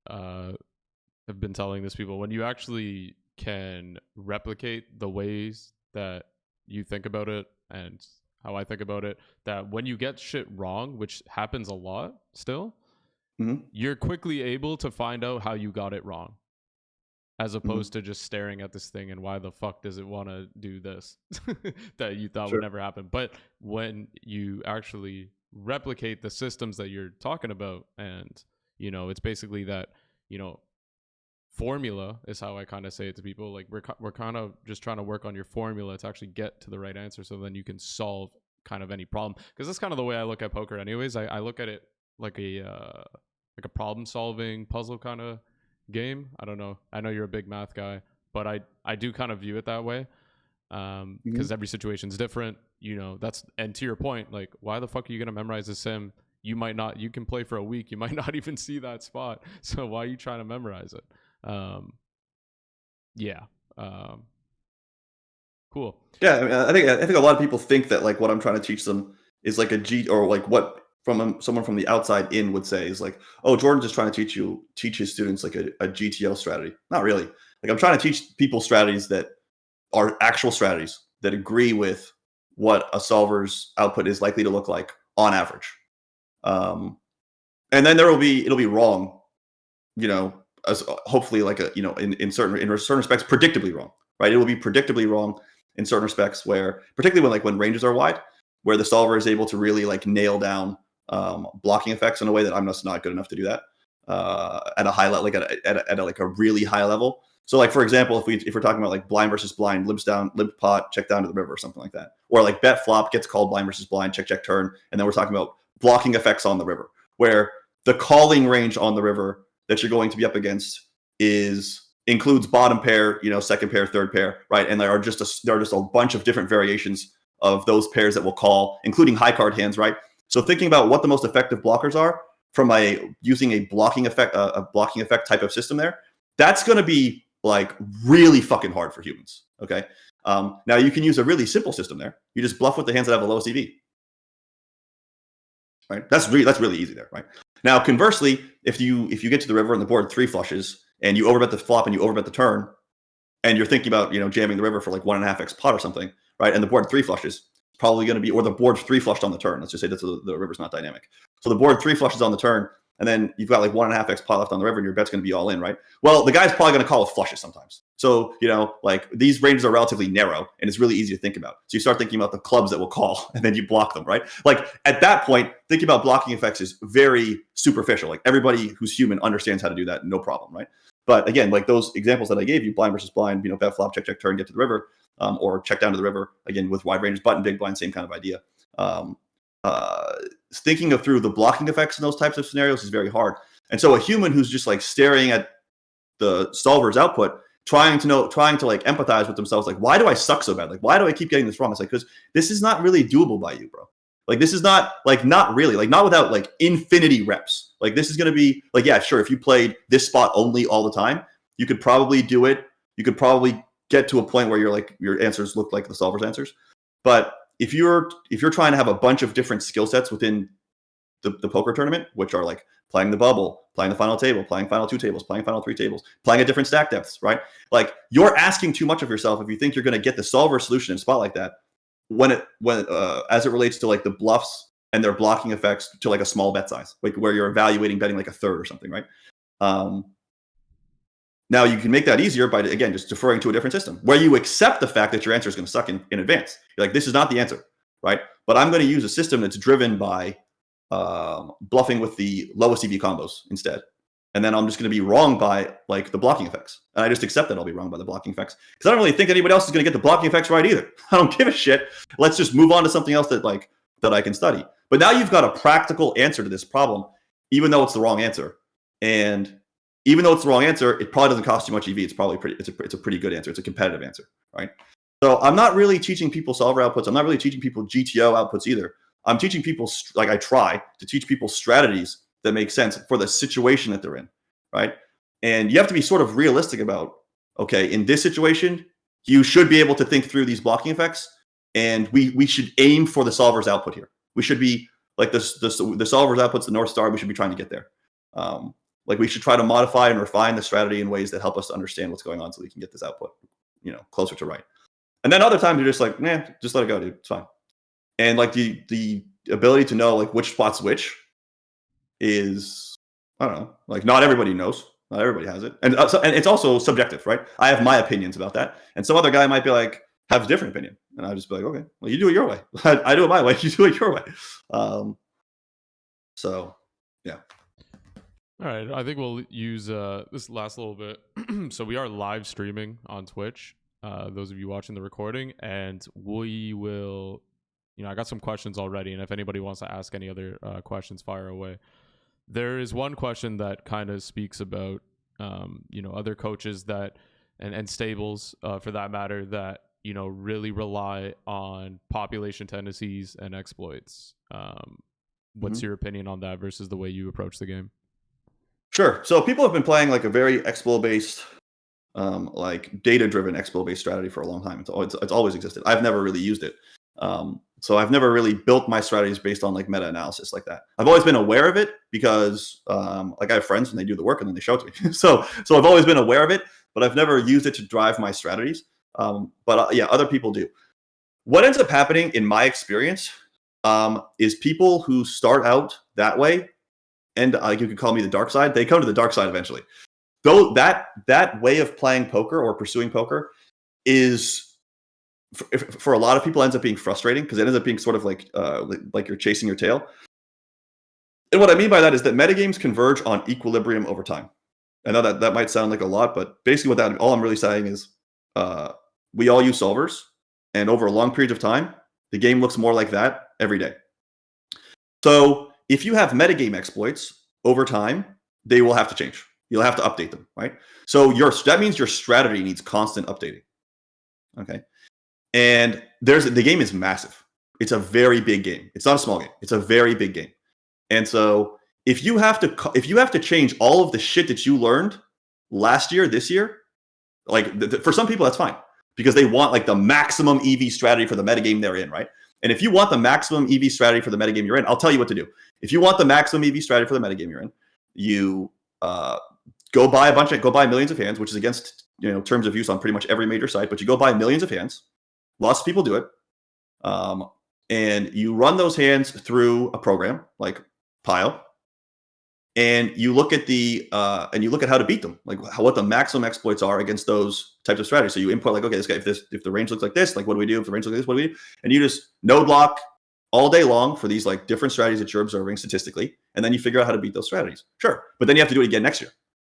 have been telling this people, when you actually can replicate the ways that you think about it and how I think about it, that when you get shit wrong, which happens a lot still, you're quickly able to find out how you got it wrong, as opposed to just staring at this thing and why the fuck does it want to do this that you thought would never happen. But when you actually replicate the systems that you're talking about, and it's basically that, formula is how I kind of say it to people. Like we're kind of just trying to work on your formula to actually get to the right answer, so then you can solve kind of any problem. Because that's kind of the way I look at poker anyways. I look at it like a problem solving puzzle kind of game. I don't know, I know you're a big math guy, but I do kind of view it that way, because every situation's different. That's, and to your point, like why the fuck are you gonna memorize a sim? You can play for a week, you might not even see that spot, so why are you trying to memorize it? Cool. Yeah, I mean, I think a lot of people think that like what I'm trying to teach them is like a G, or like what someone from the outside in would say is like, oh, Jordan's just trying to teach his students like a GTO strategy. Not really. Like I'm trying to teach people strategies that are actual strategies that agree with what a solver's output is likely to look like on average. And then it'll be wrong, as hopefully like in certain respects predictably wrong, right? It will be predictably wrong in certain respects, where particularly when ranges are wide, where the solver is able to really like nail down blocking effects in a way that I'm just not good enough to do that at a high level, like at a really high level. So like for example, if we're talking about like blind versus blind, limp pot, check down to the river or something like that, or like bet flop gets called blind versus blind, check turn, and then we're talking about blocking effects on the river, where the calling range on the river that you're going to be up against includes bottom pair, second pair, third pair, right? And there are just a bunch of different variations of those pairs that will call, including high card hands, right? So thinking about what the most effective blockers are from using a blocking effect type of system there, that's going to be like really fucking hard for humans. Okay. Now you can use a really simple system there. You just bluff with the hands that have the lowest EV. Right. That's really easy there, right? Now, conversely, if you get to the river and the board 3 flushes and you overbet the flop and you overbet the turn, and you're thinking about jamming the river for like 1.5x pot or something, right? And the board 3 flushes, probably going to be, or the board 3 flushed on the turn. Let's just say that the river's not dynamic. So the board 3 flushes on the turn, and then you've got like 1.5x pot left on the river, and your bet's going to be all in, right? Well, the guy's probably going to call with flushes sometimes. So, like these ranges are relatively narrow, and it's really easy to think about. So you start thinking about the clubs that will call, and then you block them, right? Like at that point, thinking about blocking effects is very superficial. Like everybody who's human understands how to do that, no problem, right? But again, like those examples that I gave you, blind versus blind, bet flop, check turn, get to the river, or check down to the river, again, with wide ranges, button, big blind, same kind of idea. Thinking through the blocking effects in those types of scenarios is very hard. And so a human who's just like staring at the solver's output, trying to like empathize with themselves, like, why do I suck so bad? Like, why do I keep getting this wrong? It's like, because this is not really doable by you, bro. Like, this is not like, not really, like, not without like infinity reps. Like, this is going to be like, yeah, sure, if you played this spot only all the time, you could probably do it. You could probably get to a point where you're like, your answers look like the solver's answers. But if you're trying to have a bunch of different skill sets within the poker tournament, which are like playing the bubble, playing the final table, playing final 2 tables, playing final 3 tables, playing at different stack depths, right? Like, you're asking too much of yourself if you think you're going to get the solver solution in a spot like that, when as it relates to like the bluffs and their blocking effects to like a small bet size, like where you're evaluating betting like a third or something, right? Now you can make that easier by, again, just deferring to a different system where you accept the fact that your answer is going to suck in advance. You're like, this is not the answer, right? But I'm going to use a system that's driven by bluffing with the lowest EV combos instead. And then I'm just going to be wrong by like the blocking effects. And I just accept that I'll be wrong by the blocking effects because I don't really think anybody else is going to get the blocking effects right either. I don't give a shit. Let's just move on to something else that I can study. But now you've got a practical answer to this problem, even though it's the wrong answer. And even though it's the wrong answer, it probably doesn't cost you much EV. It's probably it's a pretty good answer. It's a competitive answer, right? So I'm not really teaching people solver outputs. I'm not really teaching people GTO outputs either. I'm teaching people, like I try to teach people strategies that make sense for the situation that they're in, right? And you have to be sort of realistic about, okay, in this situation, you should be able to think through these blocking effects, and we should aim for the solver's output here. We should be like the solver's output's the North Star. We should be trying to get there. Like, we should try to modify and refine the strategy in ways that help us to understand what's going on so we can get this output, closer to right. And then other times you're just like, nah, just let it go, dude. It's fine. And like the ability to know like which spot's which is, I don't know, like not everybody knows. Not everybody has it. And it's also subjective, right? I have my opinions about that. And some other guy might be like, have a different opinion. And I just be like, okay, well, you do it your way. I do it my way. You do it your way. So, yeah. All right. I think we'll use this last little bit. So we are live streaming on Twitch, those of you watching the recording. And we will... I got some questions already, and if anybody wants to ask any other questions, fire away. There is one question that kind of speaks about, other coaches that, and stables, for that matter, that, really rely on population tendencies and exploits. What's your opinion on that versus the way you approach the game? Sure. So people have been playing like a very exploit-based, like data-driven exploit-based strategy for a long time. It's always existed. I've never really used it. So I've never really built my strategies based on like meta-analysis like that. I've always been aware of it because like I have friends and they do the work and then they show it to me. so I've always been aware of it, but I've never used it to drive my strategies. But yeah, other people do. What ends up happening in my experience is people who start out that way, and you could call me the dark side, they come to the dark side eventually. Though that way of playing poker or pursuing poker is, for a lot of people, ends up being frustrating because it ends up being sort of like you're chasing your tail. And what I mean by that is that metagames converge on equilibrium over time. I know that might sound like a lot, but basically all I'm really saying is we all use solvers, and over a long period of time, the game looks more like that every day. So if you have metagame exploits over time, they will have to change. You'll have to update them, right? So that means your strategy needs constant updating. Okay. And the game is massive. It's a very big game. It's not a small game. It's a very big game. And so if you have to change all of the shit that you learned last year, this year, like for some people that's fine because they want like the maximum EV strategy for the metagame they're in, right? And if you want the maximum EV strategy for the metagame you're in, I'll tell you what to do. If you want the maximum EV strategy for the metagame you're in, you go buy millions of hands, which is against terms of use on pretty much every major site, but you go buy millions of hands. Lots of people do it. And you run those hands through a program like Pile, and you look at how to beat them, like what the maximum exploits are against those types of strategies. So you input like, okay, this guy, if the range looks like this, like what do we do? If the range looks like this, what do we do? And you just node lock all day long for these like different strategies that you're observing statistically, and then you figure out how to beat those strategies. Sure, but then you have to do it again next year,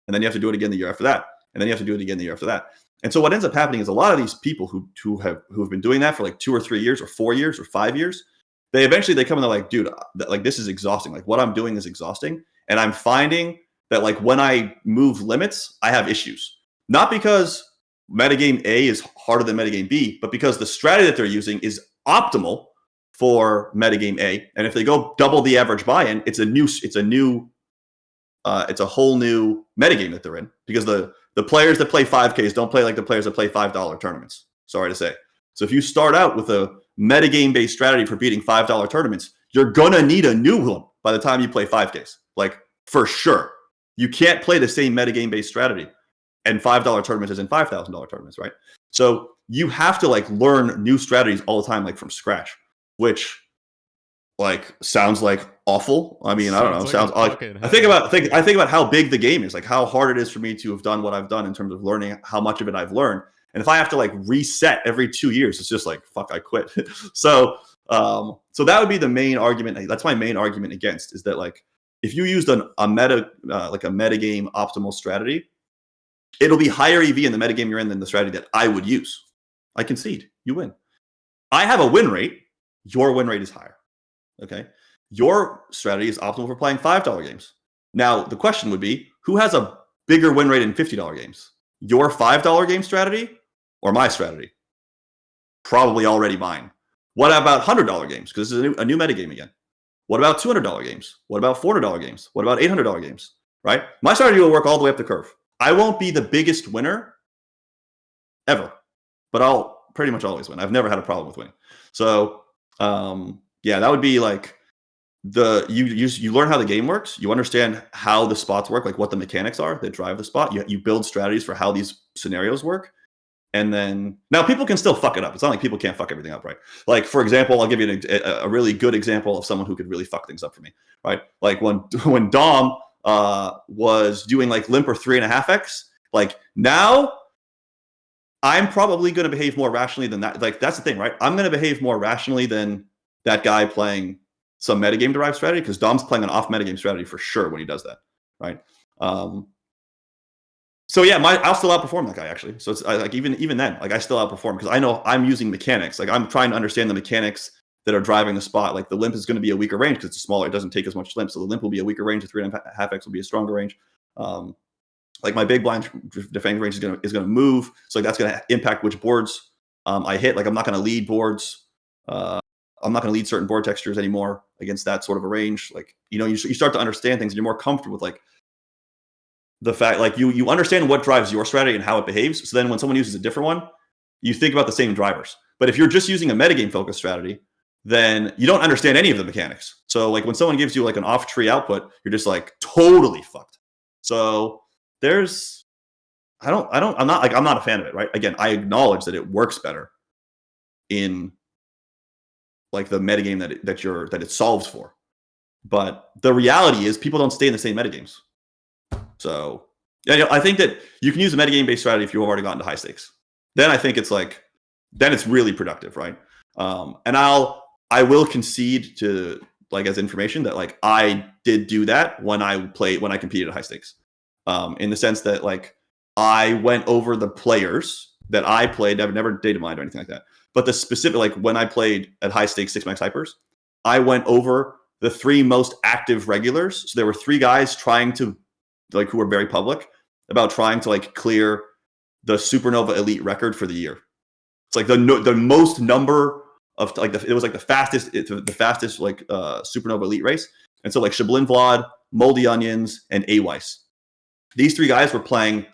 and then you have to do it again the year after that, and then you have to do it again the year after that. And so what ends up happening is a lot of these people who have been doing that for like 2 or 3 years or 4 years or 5 years, they come and they're like, dude, like this is exhausting. Like what I'm doing is exhausting. And I'm finding that like when I move limits, I have issues. Not because metagame A is harder than metagame B, but because the strategy that they're using is optimal for metagame A. And if they go double the average buy-in, it's a whole new metagame that they're in, because the players that play 5Ks don't play like the players that play $5 tournaments. Sorry to say. So if you start out with a metagame-based strategy for beating $5 tournaments, you're going to need a new one by the time you play 5Ks. Like, for sure. You can't play the same metagame-based strategy and $5 tournaments as in $5,000 tournaments, right? So you have to like learn new strategies all the time, like from scratch, which like sounds like awful. I mean, I don't know. Sounds like I think about how big the game is, like how hard it is for me to have done what I've done in terms of learning how much of it I've learned. And if I have to like reset every 2 years, it's just like, fuck, I quit. So that would be the main argument. That's my main argument against, is that like, if you used a metagame optimal strategy, it'll be higher EV in the metagame you're in than the strategy that I would use. I concede, you win. I have a win rate. Your win rate is higher. Okay. Your strategy is optimal for playing $5 games. Now, the question would be, who has a bigger win rate in $50 games? Your $5 game strategy or my strategy? Probably already mine. What about $100 games? Because this is a new metagame again. What about $200 games? What about $400 games? What about $800 games? Right? My strategy will work all the way up the curve. I won't be the biggest winner ever, but I'll pretty much always win. I've never had a problem with winning. So, yeah, that would be like you learn how the game works. You understand how the spots work, like what the mechanics are that drive the spot. You build strategies for how these scenarios work. And then now people can still fuck it up. It's not like people can't fuck everything up, right? Like, for example, I'll give you a really good example of someone who could really fuck things up for me, right? Like when Dom was doing like limp or 3.5x, like now I'm probably going to behave more rationally than that. Like, that's the thing, right? I'm going to behave more rationally than that guy playing some metagame derived strategy, because Dom's playing an off metagame strategy for sure when he does that, right? So yeah, I'll still outperform that guy actually. So it's like even then, like I still outperform because I know I'm using mechanics. Like I'm trying to understand the mechanics that are driving the spot. Like the limp is going to be a weaker range because it's smaller. It doesn't take as much limp. So the limp will be a weaker range. The 3.5x will be a stronger range. Like my big blind defending range is gonna move. So like that's gonna impact which boards I hit. Like I'm not gonna lead boards. I'm not gonna lead certain board textures anymore against that sort of a range. Like, you start to understand things and you're more comfortable with like the fact, like you understand what drives your strategy and how it behaves. So then when someone uses a different one, you think about the same drivers. But if you're just using a metagame focused strategy, then you don't understand any of the mechanics. So like when someone gives you like an off tree output, you're just like totally fucked. So I'm not a fan of it, right? Again, I acknowledge that it works better in like the metagame that it solves for. But the reality is people don't stay in the same metagames. So yeah, I think that you can use a metagame based strategy if you've already gotten to high stakes. Then I think it's really productive, right? And I will concede to like as information that like I did do that when I competed at high stakes. In the sense that like I went over the players that I played. I've never data mined or anything like that. But the specific, like when I played at high stakes 6max hypers, I went over the 3 most active regulars. So there were 3 guys trying to like who were very public about trying to like clear the Supernova Elite record for the year. It's like the most number of like it was like the fastest like Supernova Elite race. And so like Shablin Vlad, Moldy Onions, and Aweiss. These 3 guys were playing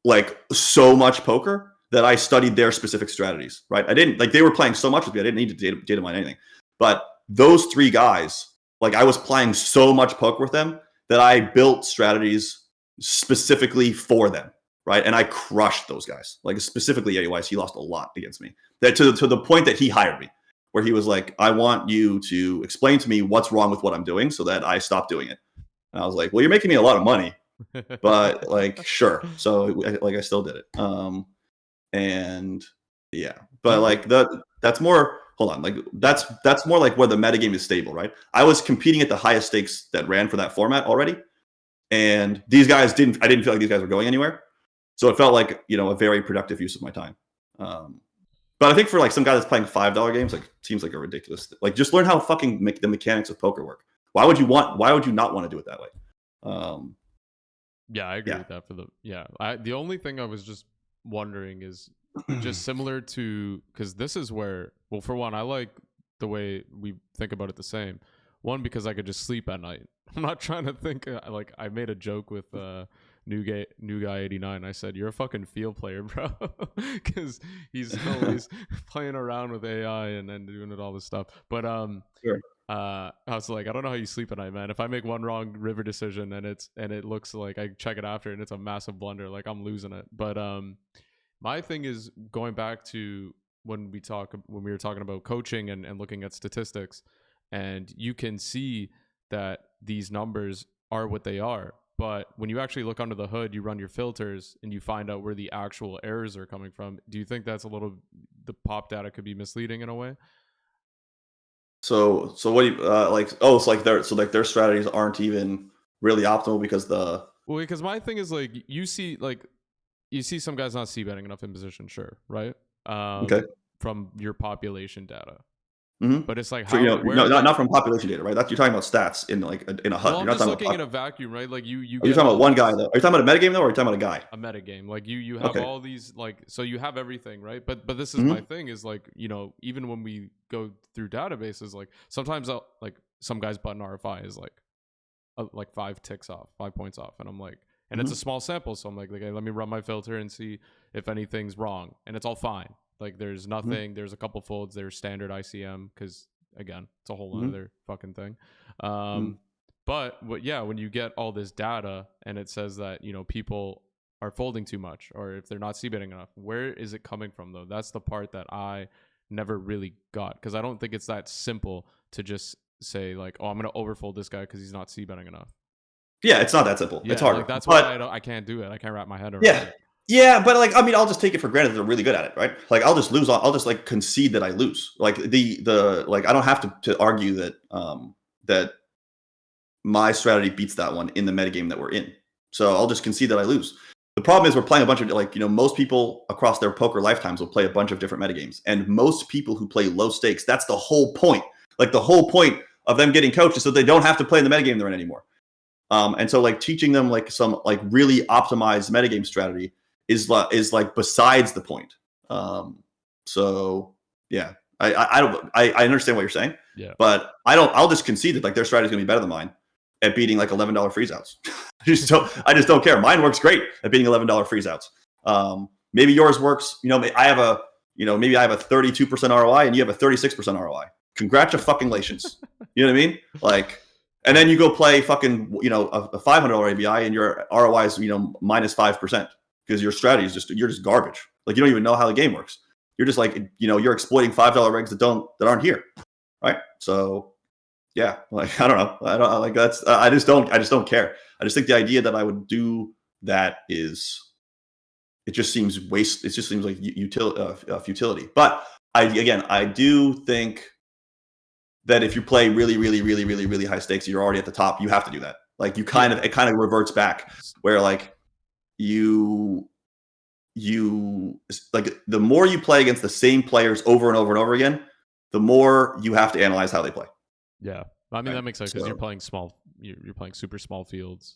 like so much poker that I studied their specific strategies, right? I didn't like they were playing so much with me. I didn't need to data mine anything. But those 3 guys, like I was playing so much poker with them that I built strategies specifically for them, right? And I crushed those guys. Like specifically Aweiss, he lost a lot against me. That to the point that he hired me, where he was like, I want you to explain to me what's wrong with what I'm doing so that I stop doing it. And I was like, well, you're making me a lot of money, but like, sure. So like I still did it. And yeah, but like that's more, hold on. Like that's more like where the metagame is stable, right? I was competing at the highest stakes that ran for that format already. And these guys I didn't feel like these guys were going anywhere. So it felt like, a very productive use of my time. But I think for like some guy that's playing $5 games, like seems like a ridiculous, like just learn how fucking the mechanics of poker work. Why would you not want to do it that way? Yeah, I agree with that. The only thing I was just wondering is just similar to, because this is where, well, for one, I like the way we think about it the same. One, because I could just sleep at night. I'm not trying to think. Like, I made a joke with new guy 89. I said, "You're a fucking field player, bro," because he's always playing around with AI and then doing all this stuff. But Sure. I was like, I don't know how you sleep at night, man. If I make one wrong river decision and it looks like I check it after and it's a massive blunder, like I'm losing it. But my thing is going back to when we were talking about coaching and looking at statistics, and you can see that these numbers are what they are. But when you actually look under the hood, you run your filters and you find out where the actual errors are coming from. Do you think that's the pop data could be misleading in a way? So what do you like? Oh, it's like their strategies aren't even really optimal because Because my thing is, like, you see some guys not c betting enough in position, sure, right? okay. From your population data, Mm-hmm. but it's like, So how where are they? not from population data, right? You're talking about stats in like in a HUD. Well, You're I'm not just talking looking in about. a vacuum, right? Like you Are you get talking all about one these, guy though? Are you talking about a metagame though, or are you talking about a guy? a metagame. Like you have Okay. all these, like, so you have everything, right? But this is my Mm-hmm. thing is, like, even when we go through databases, like sometimes like some guy's button RFI is like 5 points off, and I'm like, and it's a Mm-hmm. small sample, so I'm like, okay, let me run my filter and see if anything's wrong, and it's all fine. Like there's nothing. There's a couple folds. There's standard ICM because, again, it's a whole Mm-hmm. other fucking thing. Mm-hmm. But when you get all this data and it says that people are folding too much, or if they're not c-betting enough, where is it coming from though? That's the part that I never really got, because I don't think it's that simple to just say, like, oh, I'm gonna overfold this guy because he's not c-betting enough. Yeah, it's not that simple. It's Yeah, harder. like that's why But I can't do it. I can't wrap my head around yeah, it. yeah, but like I mean, I'll just take it for granted that they're really good at it, right? Like I'll just lose. I'll just like concede that I lose. Like the like I don't have to argue that that my strategy beats that one in the metagame that we're in. So I'll just concede that I lose. The problem is we're playing a bunch of most people across their poker lifetimes will play a bunch of different metagames, and most people who play low stakes, that's the whole point. Like the whole point of them getting coached is so they don't have to play in the metagame they're in anymore. And so like teaching them like some like really optimized metagame strategy is like besides the point. So yeah, I understand what you're saying. Yeah. But I'll just concede that like their strategy is gonna be better than mine at beating like $11 freeze outs. I just don't care. Mine works great at beating $11 freeze outs. Maybe yours works. Maybe I have a 32% ROI and you have a 36% ROI. Congratulations. You know what I mean? Like, and then you go play fucking a $500 ABI and your ROI is minus 5% because your strategy is you're just garbage. Like you don't even know how the game works. You're just like you're exploiting $5 regs that aren't here, right? So yeah, like I don't know. I don't like that's. I just don't care. I just think the idea that I would do that it just seems waste. It just seems like futility. But I do think that if you play really, really, really, really, really high stakes, you're already at the top. You have to do that. Like it kind of reverts back where like you like the more you play against the same players over and over and over again, the more you have to analyze how they play. Yeah, I mean Right. that makes sense because you're playing small. You're playing super small fields.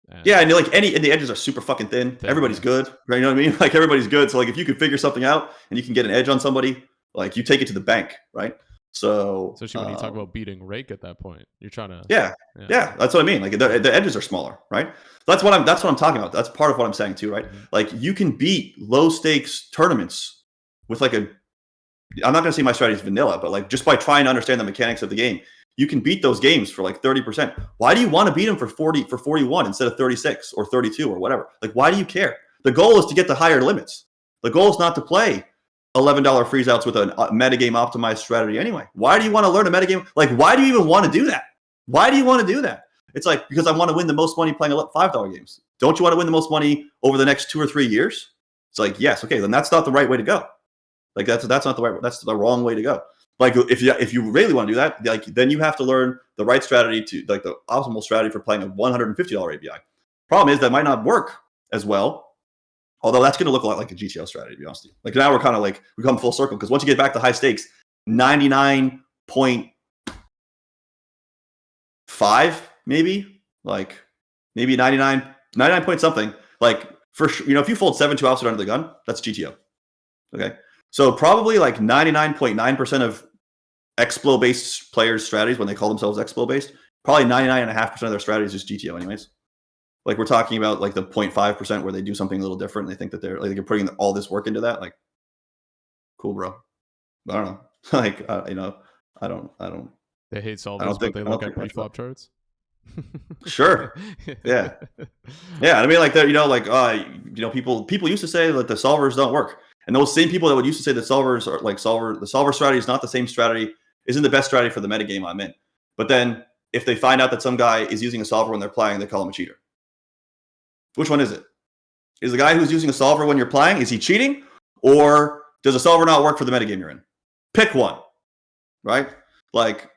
And the edges are super fucking thin. Everybody's good, right? You know what I mean? Like everybody's good. So like if you can figure something out and you can get an edge on somebody, like you take it to the bank, right? So especially when you talk about beating rake at that point, you're trying to. Yeah, that's what I mean. Like the edges are smaller, right? That's what I'm talking about. That's part of what I'm saying too, right? Mm-hmm. Like you can beat low stakes tournaments with like I'm not going to say my strategy is vanilla, but like just by trying to understand the mechanics of the game, you can beat those games for like 30%. Why do you want to beat them for 41 instead of 36 or 32 or whatever? Like, why do you care? The goal is to get the higher limits. The goal is not to play $11 freeze outs with a metagame optimized strategy anyway. Why do you want to learn a metagame? Like, why do you even want to do that? Why do you want to do that? It's like, because I want to win the most money playing $5 games. Don't you want to win the most money over the next 2 or 3 years? It's like, yes, okay, then that's not the right way to go. Like that's not the right. That's the wrong way to go. Like if you really want to do that, like then you have to learn the right strategy to like the optimal strategy for playing a $150 ABI. Problem is that might not work as well. Although that's going to look a lot like a GTO strategy, to be honest with you. Like now we're kind of like we come full circle because once you get back to high stakes, 99.5 maybe 99 99 point something. Like for sure, if you fold 7-2 offsuit under the gun, that's GTO. Okay, so probably like 99.9% of Explo based players' strategies, when they call themselves Explo based, probably 99.5% of their strategies is GTO anyways. Like we're talking about like the 0.5% where they do something a little different. And they think that they're putting all this work into that. Like, cool, bro. I don't know. Like, I don't. They hate solvers, but they look at pre-flop charts. Sure. Yeah. Yeah. I mean, like that. People used to say that the solvers don't work, and those same people that would used to say that solvers are like the solver strategy is not the same strategy, isn't the best strategy for the metagame I'm in. But then if they find out that some guy is using a solver when they're playing, they call him a cheater. Which one is it? Is the guy who's using a solver when you're playing, is he cheating? Or does a solver not work for the metagame you're in? Pick one, right? Like,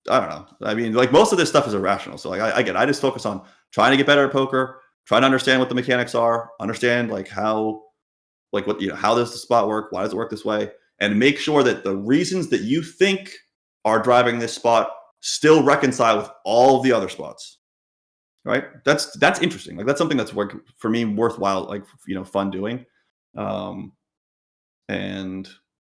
I don't know. I mean, like most of this stuff is irrational. So like I just focus on trying to get better at poker, trying to understand what the mechanics are, understand like how does the spot work? Why does it work this way? And make sure that the reasons that you think are driving this spot still reconcile with all of the other spots. Right? That's interesting. Like that's something that's for me worthwhile, like fun doing. And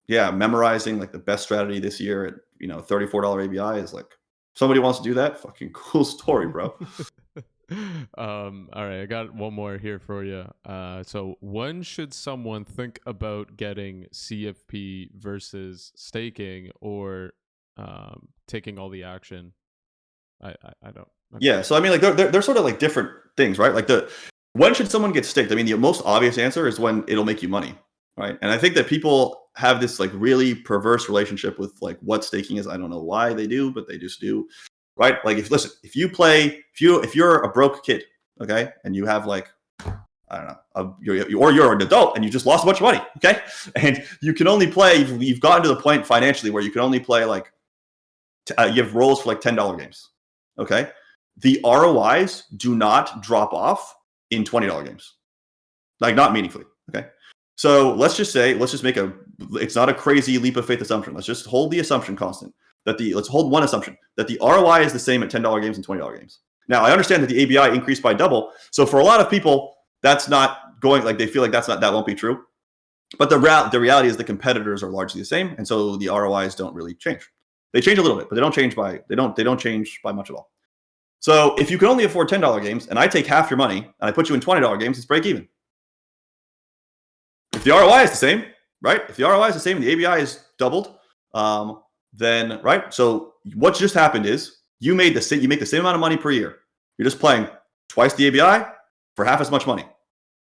yeah, memorizing like the best strategy this year at $34 ABI is like, somebody wants to do that, fucking cool story, bro. All right, I got one more here for you. So when should someone think about getting CFP versus staking or taking all the action? I don't. Okay. Yeah, so I mean, like they're sort of like different things, right? Like when should someone get staked? I mean, the most obvious answer is when it'll make you money, right? And I think that people have this like really perverse relationship with like what staking is. I don't know why they do, but they just do, right? Like if you're a broke kid, okay, and you have like I don't know, you're an adult and you just lost a bunch of money, okay, and you can only play. You've gotten to the point financially where you can only play like you have rolls for like $10 games, okay. The ROIs do not drop off in $20 games, like not meaningfully. Okay. So let's just make it's not a crazy leap of faith assumption. Let's just hold the assumption constant let's hold one assumption that the ROI is the same at $10 games and $20 games. Now I understand that the ABI increased by double. So for a lot of people, that's not going, like they feel like that won't be true. But the reality is the competitors are largely the same. And so the ROIs don't really change. They change a little bit, but they don't change by much at all. So if you can only afford $10 games and I take half your money and I put you in $20 games, it's break even. If the ROI is the same, right? If the ROI is the same and the ABI is doubled, then right. So what just happened is you make the same amount of money per year. You're just playing twice the ABI for half as much money.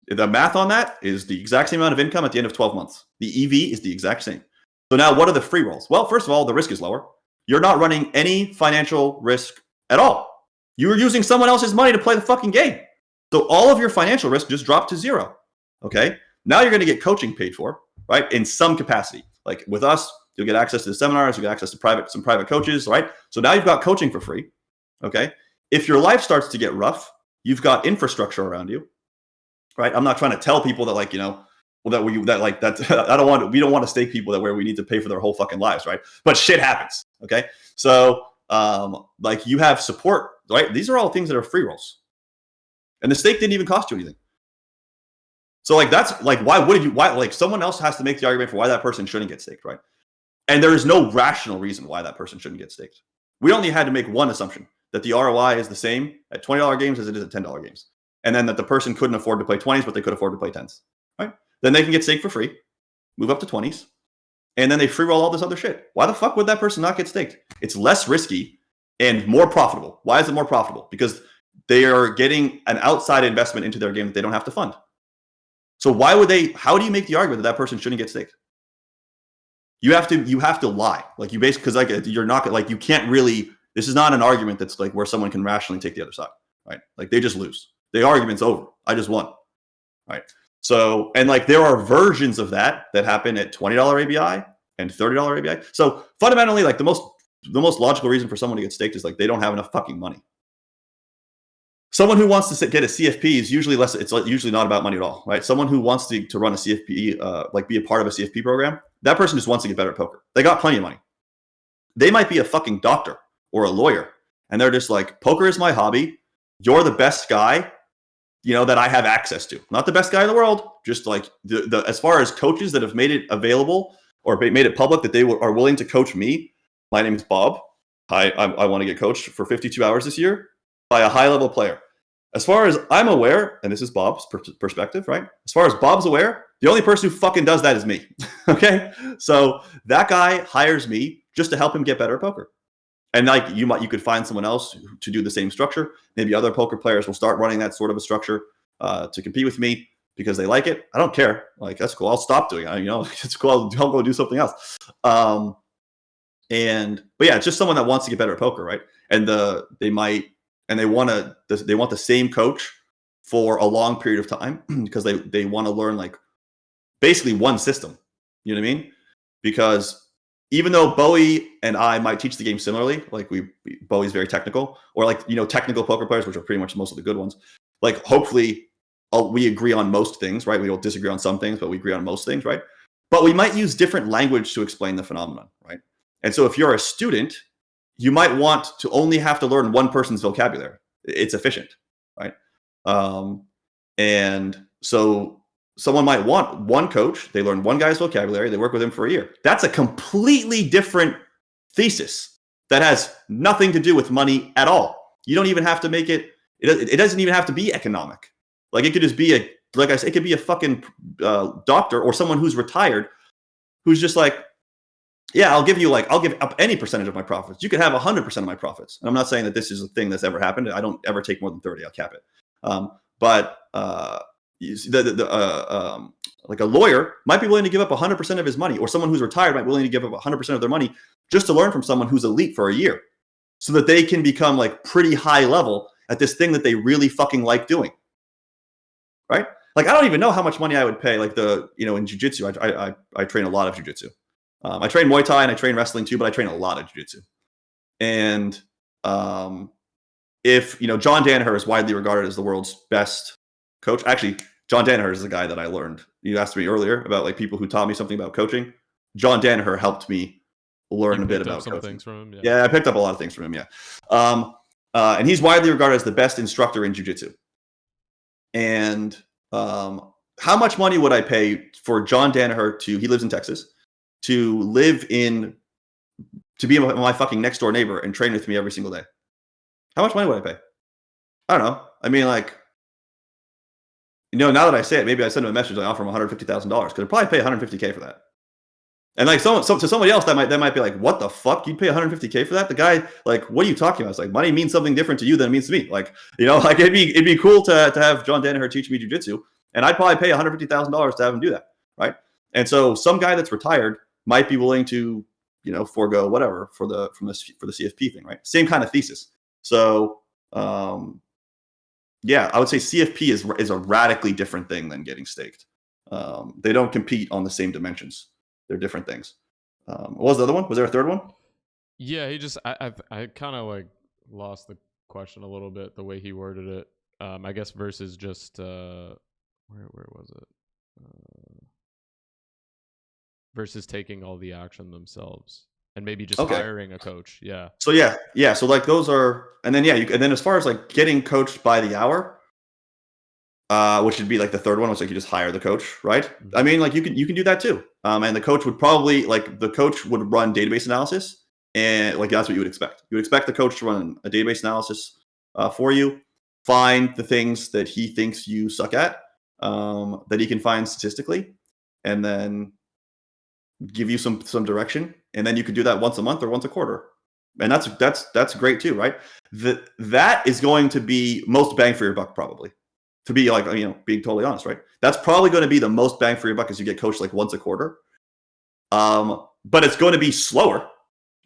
The math on that is the exact same amount of income at the end of 12 months. The EV is the exact same. So now what are the free rolls? Well, first of all, the risk is lower. You're not running any financial risk at all. You're using someone else's money to play the fucking game. So all of your financial risk just dropped to zero. Okay. Now you're going to get coaching paid for, right? In some capacity. Like with us, you'll get access to the seminars, you get access to some private coaches, right? So now you've got coaching for free. Okay. If your life starts to get rough, you've got infrastructure around you, right? I'm not trying to tell people that we don't want to stake people where we need to pay for their whole fucking lives, right? But shit happens. Okay. So like you have support, right? These are all things that are free rolls. And the stake didn't even cost you anything. So like that's like why like someone else has to make the argument for why that person shouldn't get staked, right? And there is no rational reason why that person shouldn't get staked. We only had to make one assumption, that the ROI is the same at $20 games as it is at $10 games. And then that the person couldn't afford to play 20s, but they could afford to play 10s, right? Then they can get staked for free, move up to 20s, and then they free roll all this other shit. Why the fuck would that person not get staked? It's less risky and more profitable. Why is it more profitable? Because they are getting an outside investment into their game that they don't have to fund. So how do you make the argument that that person shouldn't get staked? You have to lie. Like you basically, because like you're not like, you can't really, this is not an argument that's like where someone can rationally take the other side, right? Like they just lose. The argument's over. I just won, right? So, and like there are versions of that happen at $20 ABI and $30 ABI. So fundamentally, like the most logical reason for someone to get staked is like they don't have enough fucking money. Someone who wants to get a CFP is usually less. It's usually not about money at all, right? Someone who wants to run a CFP, like be a part of a CFP program, that person just wants to get better at poker. They got plenty of money. They might be a fucking doctor or a lawyer, and they're just like, poker is my hobby. You're the best guy. that I have access to. Not the best guy in the world, just like the as far as coaches that have made it available or made it public that they are willing to coach me. My name is Bob. I want to get coached for 52 hours this year by a high-level player. As far as I'm aware, and this is Bob's perspective, right? As far as Bob's aware, the only person who fucking does that is me. Okay? So that guy hires me just to help him get better at poker. And like you could find someone else to do the same structure. Maybe other poker players will start running that sort of a structure to compete with me because they like it. I don't care. Like, that's cool. I'll stop doing it. It's cool. I'll go do something else. But yeah, it's just someone that wants to get better at poker, right? And they want the same coach for a long period of time because they want to learn like basically one system. You know what I mean? Because even though Bowie and I might teach the game similarly, like Bowie's very technical, or like technical poker players, which are pretty much most of the good ones. Like hopefully we agree on most things, right? We don't disagree on some things, but we agree on most things, right? But we might use different language to explain the phenomenon, right? And so if you're a student, you might want to only have to learn one person's vocabulary. It's efficient, right? And so someone might want one coach. They learn one guy's vocabulary. They work with him for a year. That's a completely different thesis that has nothing to do with money at all. You don't even have to make it. It doesn't even have to be economic. Like it could just be like I said, it could be a fucking doctor or someone who's retired, who's just like, yeah, I'll give up any percentage of my profits. You could have 100% of my profits. And I'm not saying that this is a thing that's ever happened. I don't ever take more than 30. I'll cap it. But like a lawyer might be willing to give up 100% of his money, or someone who's retired might be willing to give up 100% of their money just to learn from someone who's elite for a year, so that they can become like pretty high level at this thing that they really fucking like doing. Right? Like I don't even know how much money I would pay. Like in jiu-jitsu, I train a lot of jiu-jitsu. I train Muay Thai and I train wrestling too, but I train a lot of jiu-jitsu. And if John Danaher is widely regarded as the world's best coach. Actually, John Danaher is the guy that I learned. You asked me earlier about like people who taught me something about coaching. John Danaher helped me learn a bit about coaching. Things from him, yeah, I picked up a lot of things from him. Yeah, and he's widely regarded as the best instructor in jiu-jitsu. And how much money would I pay for John Danaher he lives in Texas, to be my fucking next door neighbor and train with me every single day? How much money would I pay? I don't know. I mean, like, now that I say it, maybe I send him a message. I offer him $150,000 because I'd probably pay $150K for that. And like to somebody else, that might be like, what the fuck? You'd pay $150K for that? The guy, like, what are you talking about? It's like, money means something different to you than it means to me. Like, like it'd be cool to have John Danaher teach me jiu-jitsu, and I'd probably pay $150,000 to have him do that, right? And so some guy that's retired might be willing to, forego whatever for the CFP thing, right? Same kind of thesis. So, yeah, I would say CFP is a radically different thing than getting staked. They don't compete on the same dimensions. They're different things. What was the other one? Was there a third one? Yeah, I kind of like lost the question a little bit, the way he worded it. I guess versus just where was it? Versus taking all the action themselves and maybe just hiring a coach. Yeah. So yeah. So like those are, and then and then as far as like getting coached by the hour, which would be like the third one, which like you just hire the coach, right? Mm-hmm. I mean, like you can do that too. And the coach would probably run database analysis, and like that's what you would expect. You would expect the coach to run a database analysis for you, find the things that he thinks you suck at, that he can find statistically, and then give you some direction. And then you could do that once a month or once a quarter. And that's great too, right? That is going to be most bang for your buck, probably. To be like, being totally honest, right? That's probably going to be the most bang for your buck, as you get coached like once a quarter. But it's going to be slower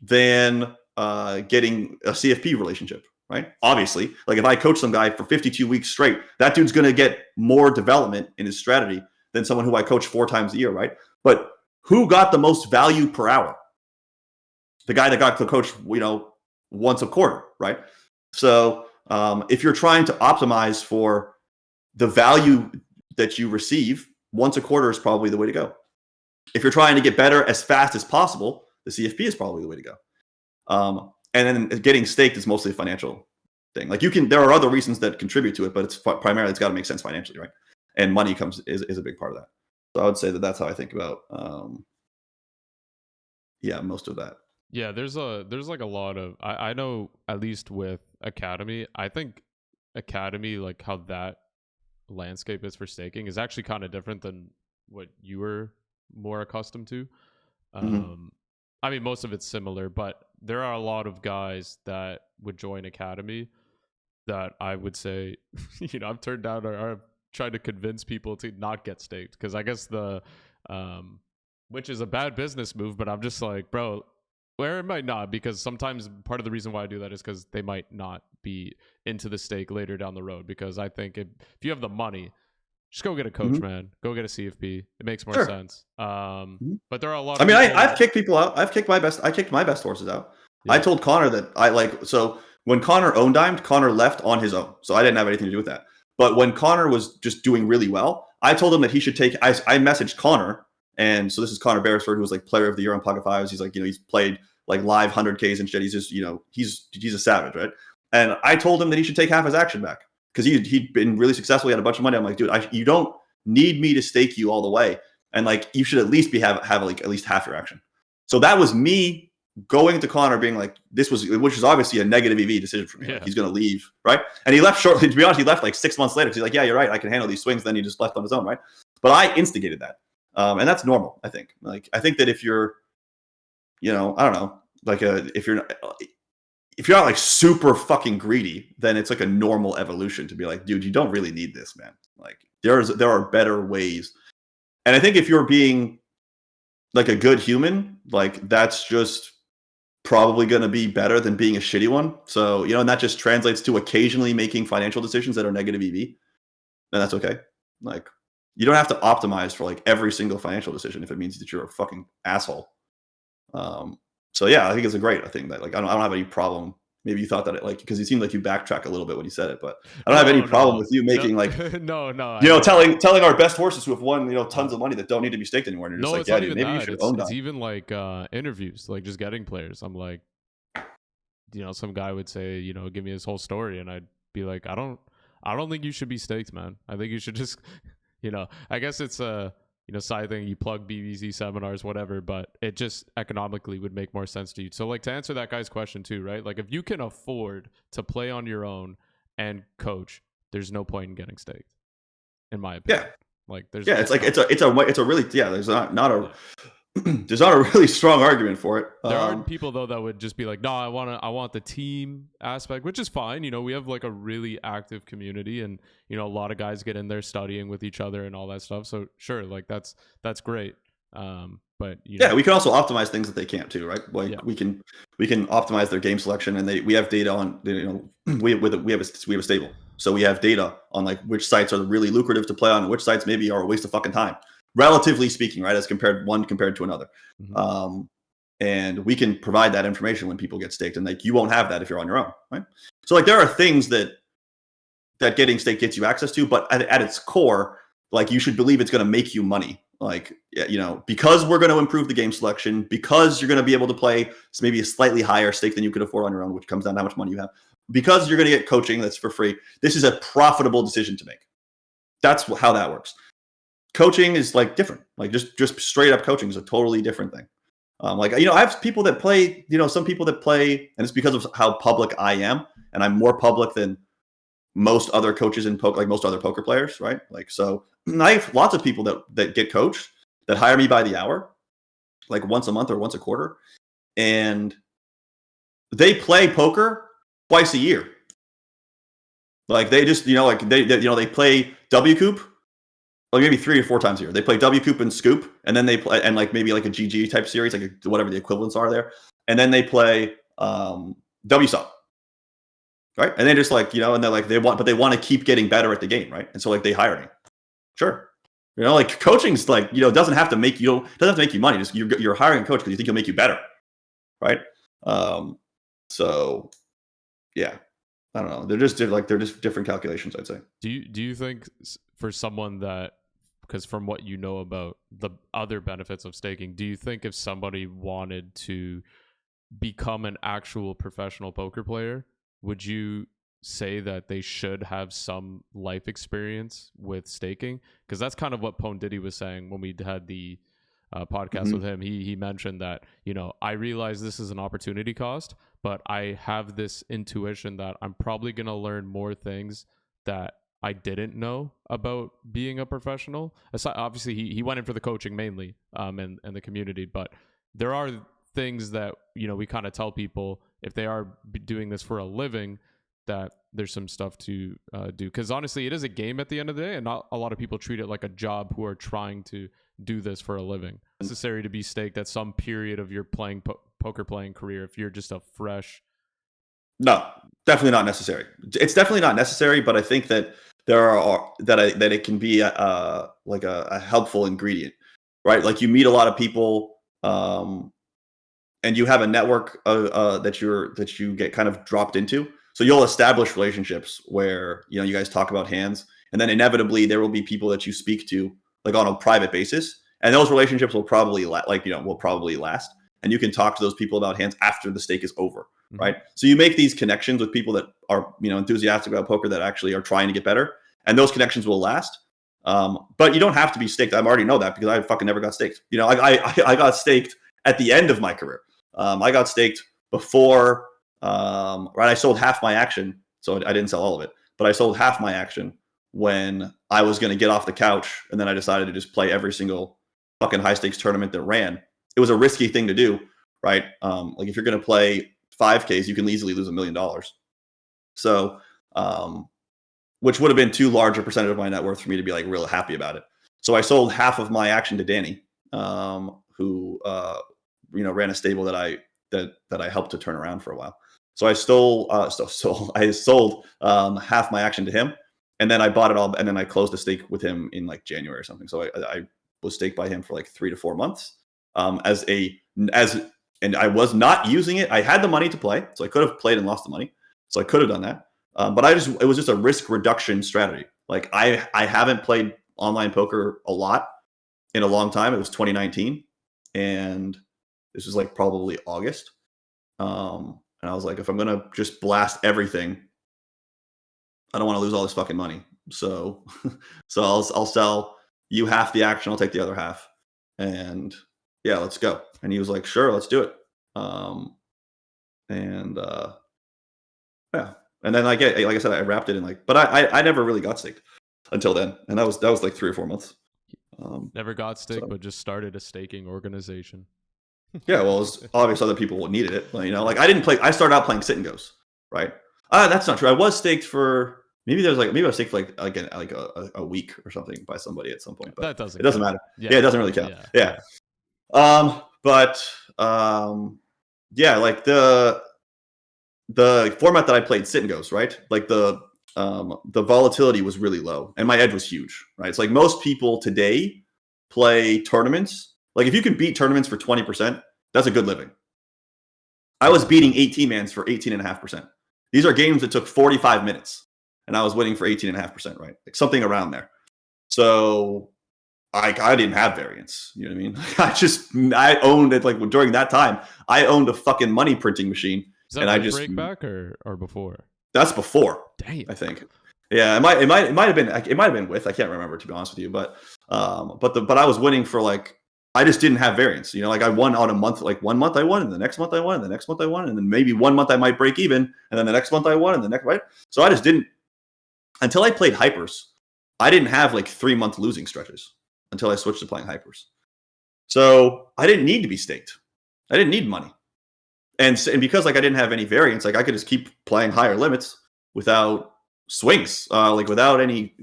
than getting a CFP relationship, right? Obviously, like if I coach some guy for 52 weeks straight, that dude's going to get more development in his strategy than someone who I coach 4 times a year, right? But who got the most value per hour? The guy that got to coach, once a quarter, right? So if you're trying to optimize for the value that you receive, once a quarter is probably the way to go. If you're trying to get better as fast as possible, the CFP is probably the way to go. And then getting staked is mostly a financial thing. Like there are other reasons that contribute to it, but it's primarily it's got to make sense financially, right? And money is a big part of that. So I would say that's how I think about most of that. Yeah, there's like a lot of I know, at least with Academy, I think Academy, like how that landscape is for staking, is actually kind of different than what you were more accustomed to. I mean, most of it's similar, but there are a lot of guys that would join Academy that I would say, I've turned down or I've tried to convince people to not get staked, because I guess which is a bad business move, but I'm just like, bro, where it might not, because sometimes part of the reason why I do that is because they might not be into the stake later down the road. Because I think if you have the money, just go get a coach, man. Go get a CFP. It makes more sense. But there are a lot of I've kicked people out. I kicked my best horses out. Yeah. I told Connor that so when Connor own-dimed, Connor left on his own. So I didn't have anything to do with that. But when Connor was just doing really well, I told him that he should take, I messaged Connor. And so this is Connor Beresford, who was like player of the year on Pocket Fives. He's like, he's played like live 100Ks and shit. He's just, he's a savage, right? And I told him that he should take half his action back because he'd been really successful. He had a bunch of money. I'm like, dude, you don't need me to stake you all the way. And like, you should at least have like at least half your action. So that was me going to Connor being like, which is obviously a negative EV decision for me. Yeah. Like, he's going to leave, right? And he left shortly. To be honest, he left like 6 months later. He's like, yeah, you're right. I can handle these swings. Then he just left on his own, right? But I instigated that. And that's normal, I think. Like, I think that if you're, I don't know, like if you're not like super fucking greedy, then it's like a normal evolution to be like, dude, you don't really need this, man. Like there are better ways. And I think if you're being like a good human, like that's just probably going to be better than being a shitty one. So, and that just translates to occasionally making financial decisions that are negative EV. Then that's okay. Like, you don't have to optimize for like every single financial decision if it means that you're a fucking asshole. So yeah, I think it's a great thing that like I don't have any problem. Maybe you thought that because it seemed like you backtrack a little bit when you said it, but I don't have any problem with you making telling our best horses who have won tons of money that don't need to be staked anymore. And you're just like, yeah, dude, maybe you should own that. It's even like interviews, like just getting players. I'm like, some guy would say, give me his whole story, and I'd be like, I don't think you should be staked, man. I think you should just I guess it's a side thing, you plug BBZ seminars, whatever, but it just economically would make more sense to you. So like, to answer that guy's question too, right? Like if you can afford to play on your own and coach, there's no point in getting staked, in my opinion. Yeah. Like there's it's a really there's not a there's not a really strong argument for it. There are people though that would just be like, no, I want the team aspect, which is fine. We have like a really active community, and a lot of guys get in there studying with each other and all that stuff. So sure, like that's great. But we can also optimize things that they can't too, right? Like we can optimize their game selection, and we have data on we have a stable, so we have data on like which sites are really lucrative to play on, and which sites maybe are a waste of fucking time, relatively speaking, right? As compared to another. Mm-hmm. And we can provide that information when people get staked, and like you won't have that if you're on your own, right? So like there are things that getting staked gets you access to, but at its core, like you should believe it's going to make you money. Like, because we're going to improve the game selection, because you're going to be able to play maybe a slightly higher stake than you could afford on your own, which comes down to how much money you have, because you're going to get coaching that's for free. This is a profitable decision to make. That's how that works. Coaching is like different. Like just straight up coaching is a totally different thing. I have people that play, some people that play, and it's because of how public I am, and I'm more public than most other coaches in poker, like most other poker players, right? Like, so I have lots of people that get coached that hire me by the hour, like once a month or once a quarter, and they play poker twice a year. Like they just, they play W Coop, like maybe 3 or 4 times a year. They play W Coop and Scoop, and then they play, and like maybe like a GG type series, like whatever the equivalents are there, and then they play WSOP. Right. And they just like, and they're like, they want to keep getting better at the game. Right. And so like they hire me. Sure. Like coaching's like, doesn't have to make you money. Just you're hiring a coach because you think he'll make you better. Right. So yeah, I don't know. They're just different calculations, I'd say. Do you think for someone that, because from what you know about the other benefits of staking, do you think if somebody wanted to become an actual professional poker player, would you say that they should have some life experience with staking, because that's kind of what Pone Diddy was saying when we had the podcast with him. He mentioned that, I realize this is an opportunity cost, but I have this intuition that I'm probably going to learn more things that I didn't know about being a professional. Obviously, he went in for the coaching mainly, and the community, but there are things that, we kind of tell people if they are doing this for a living, that there's some stuff to do. Because honestly, it is a game at the end of the day, and not a lot of people treat it like a job who are trying to do this for a living. It's necessary to be staked at some period of your playing poker playing career if you're just a fresh. No, definitely not necessary. It's definitely not necessary, but I think that there are that it can be like a helpful ingredient, right? Like you meet a lot of people, and you have a network that you get kind of dropped into. So you'll establish relationships where you guys talk about hands, and then inevitably there will be people that you speak to like on a private basis, and those relationships will probably last, and you can talk to those people about hands after the stake is over. Right. So you make these connections with people that are, enthusiastic about poker, that actually are trying to get better, and those connections will last. But you don't have to be staked. I already know that because I fucking never got staked. I got staked at the end of my career. I got staked before, right? I sold half my action. So I didn't sell all of it, but I sold half my action when I was going to get off the couch. And then I decided to just play every single fucking high stakes tournament that ran. It was a risky thing to do, right? Like if you're going to play 5Ks, you can easily lose $1 million. So, which would have been too large a percentage of my net worth for me to be like real happy about it. So I sold half of my action to Danny, who ran a stable that I helped to turn around for a while. So I sold half my action to him, and then I bought it all, and then I closed the stake with him in like January or something. So I was staked by him for like 3 to 4 months, and I was not using it. I had the money to play, so I could have played and lost the money. So I could have done that. But it was just a risk reduction strategy. Like I haven't played online poker a lot in a long time. It was 2019, and this was like probably August. And I was like, if I'm gonna just blast everything, I don't want to lose all this fucking money. So, I'll sell you half the action. I'll take the other half, and yeah, let's go. And he was like, sure, let's do it. Yeah. And then like I said, I wrapped it in but I never really got staked until then. And that was like 3 or 4 months. Never got staked, but just started a staking organization. Yeah, well, it's obvious other people needed it. I started out playing sit and goes, right? That's not true. I was staked for maybe I was staked for like a week or something by somebody at some point. But it doesn't matter. Yeah, it doesn't really count. Yeah. Yeah, like the format that I played, sit and goes, right? Like the volatility was really low and my edge was huge, right? It's like most people today play tournaments. Like if you can beat tournaments for 20%, that's a good living. I was beating 18-mans for 18.5%. These are games that took 45 minutes and I was winning for 18.5%, right? Like something around there. So I didn't have variance. You know what I mean? I owned it. Like during that time, I owned a fucking money printing machine. Is that breakback or before? That's before. Damn. I think. Yeah, it might have been with. I can't remember, to be honest with you. But I was winning for like, I just didn't have variance. Like I won on a month. Like 1 month I won, and the next month I won, and the next month I won, and then maybe 1 month I might break even, and then the next month I won, and the next, right. So I just didn't, until I played hypers. I didn't have like 3-month losing stretches until I switched to playing hypers. So I didn't need to be staked. I didn't need money. And because like I didn't have any variance, like I could just keep playing higher limits without swings, like without any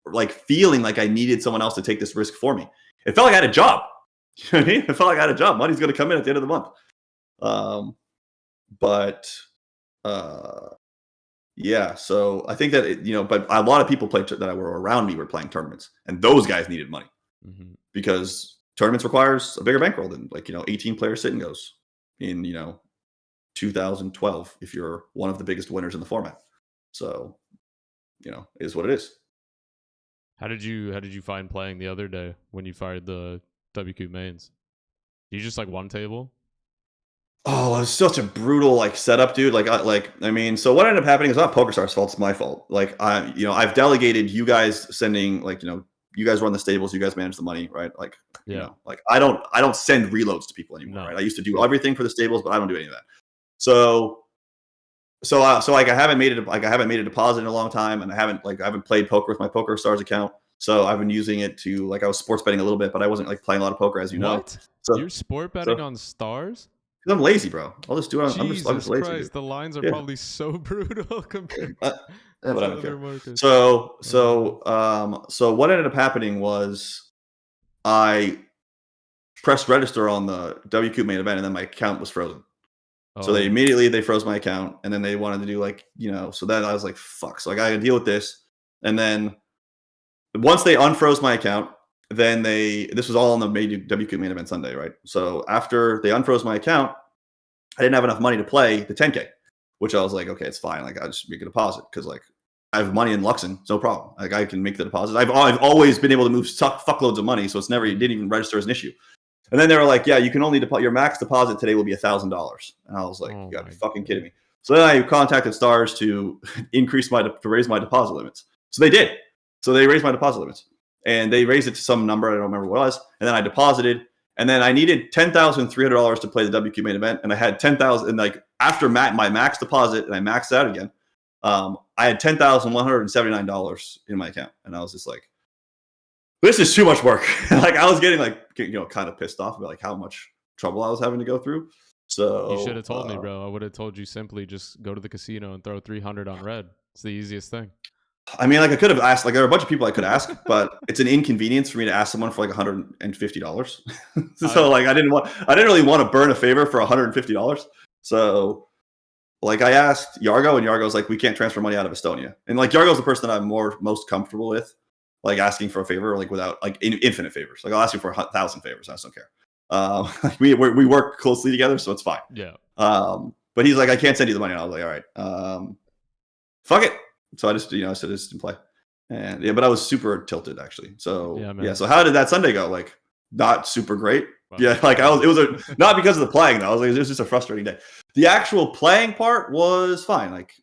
like feeling like I needed someone else to take this risk for me. It felt like I had a job. You know what I mean? It felt like I had a job. Money's going to come in at the end of the month. Yeah. So I think that but a lot of people that were around me were playing tournaments, and those guys needed money because tournaments requires a bigger bankroll than 18 player sit and goes in 2012 if you're one of the biggest winners in the format. So it is what it is. How did you find playing the other day when you fired the WQ mains? You just like one table? Oh, it was such a brutal like setup, dude. I mean, so what ended up happening is not PokerStar's fault. It's my fault. Like I've delegated you guys sending you guys run the stables, you guys manage the money, right? Like Yeah. like I don't send reloads to people anymore, No. right? I used to do everything for the stables, but I don't do any of that. So so like I haven't made a deposit in a long time, and I haven't played poker with my PokerStars account. So I've been using it to I was sports betting a little bit, but I wasn't like playing a lot of poker, as you know. What? So You're sport betting so on stars? 'cause I'm lazy, bro. I'll just do it. I'm just Jesus lazy, dude. Christ, the lines are Yeah. probably so brutal compared Uh, yeah, but I to don't other care. markets. So what ended up happening was I pressed register on the WQ main event, and then my account was frozen. So Oh, they froze my account, and then they wanted to do so then I was like, fuck. So I got to deal with this, and then once they unfroze my account, then this was all on the WQ main event Sunday, right? So after they unfroze my account, I didn't have enough money to play the 10K, which I was like, okay, it's fine. Like I'll just make a deposit because like I have money in Luxon, it's no problem. Like I can make the deposit. I've always been able to move fuckloads of money, so it didn't even register as an issue. And then they were like, yeah, you can only your max deposit today will be $1,000, and I was like, oh you gotta my be fucking kidding god. me. So then I contacted Stars to to raise my deposit limits. So they did. So they raised my deposit limits, and they raised it to some number I don't remember what it was. And then I deposited, and then I needed $10,300 to play the WQ main event, and I had 10,000. And like after my max deposit, and I maxed out again, I had $10,179 in my account, and I was just like, this is too much work. Like I was getting kind of pissed off about like how much trouble I was having to go through. You should So have told me, bro. I would have told you simply just go to the casino and throw 300 on red. It's the easiest thing. I mean, like I could have asked, like there are a bunch of people I could ask, but it's an inconvenience for me to ask someone for like $150. So I like I didn't really want to burn a favor for $150. So like I asked Yargo, and Yargo's like, we can't transfer money out of Estonia. And like Yargo's the person that I'm most comfortable with, like asking for a favor, like without like infinite favors. Like I'll ask you for 1,000 favors. I just don't care. We work closely together, so it's fine. yeah. But he's like, I can't send you the money. And I was like, all right, fuck it. So I said I just didn't play. And yeah, but I was super tilted actually. So Yeah, yeah, man. so how did that Sunday go? Like not super great. Well, Yeah, like it was not because of the playing though. It was just a frustrating day. The actual playing part was fine. Like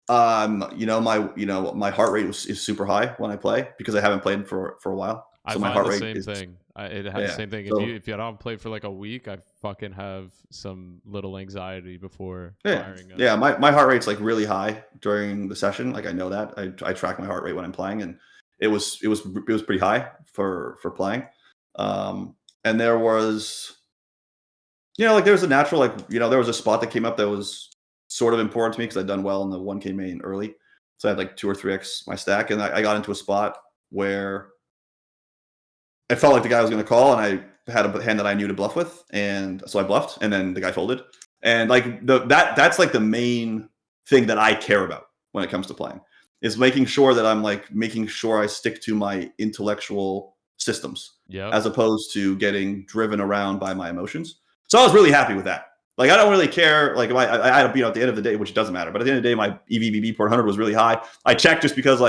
my heart rate is super high when I play because I haven't played for a while. I So my find heart the rate same is thing. It had the yeah. same thing. So If you don't play for like a week, I fucking have some little anxiety before yeah. firing up. Yeah, my heart rate's like really high during the session. Like I know that. I track my heart rate when I'm playing, and it was pretty high for playing. And there was like there was a natural there was a spot that came up that was sort of important to me because I'd done well in the 1K main early. So I had like 2 or 3x my stack, and I got into a spot where I felt like the guy was going to call, and I had a hand that I knew to bluff with, and so I bluffed, and then the guy folded. And like that's like the main thing that I care about when it comes to playing is making sure that I'm like making sure I stick to my intellectual systems Yep. as opposed to getting driven around by my emotions. So I was really happy with that. Like I don't really care. Like if I had at the end of the day, which doesn't matter, but at the end of the day, my EVBB per 100 was really high. I checked just because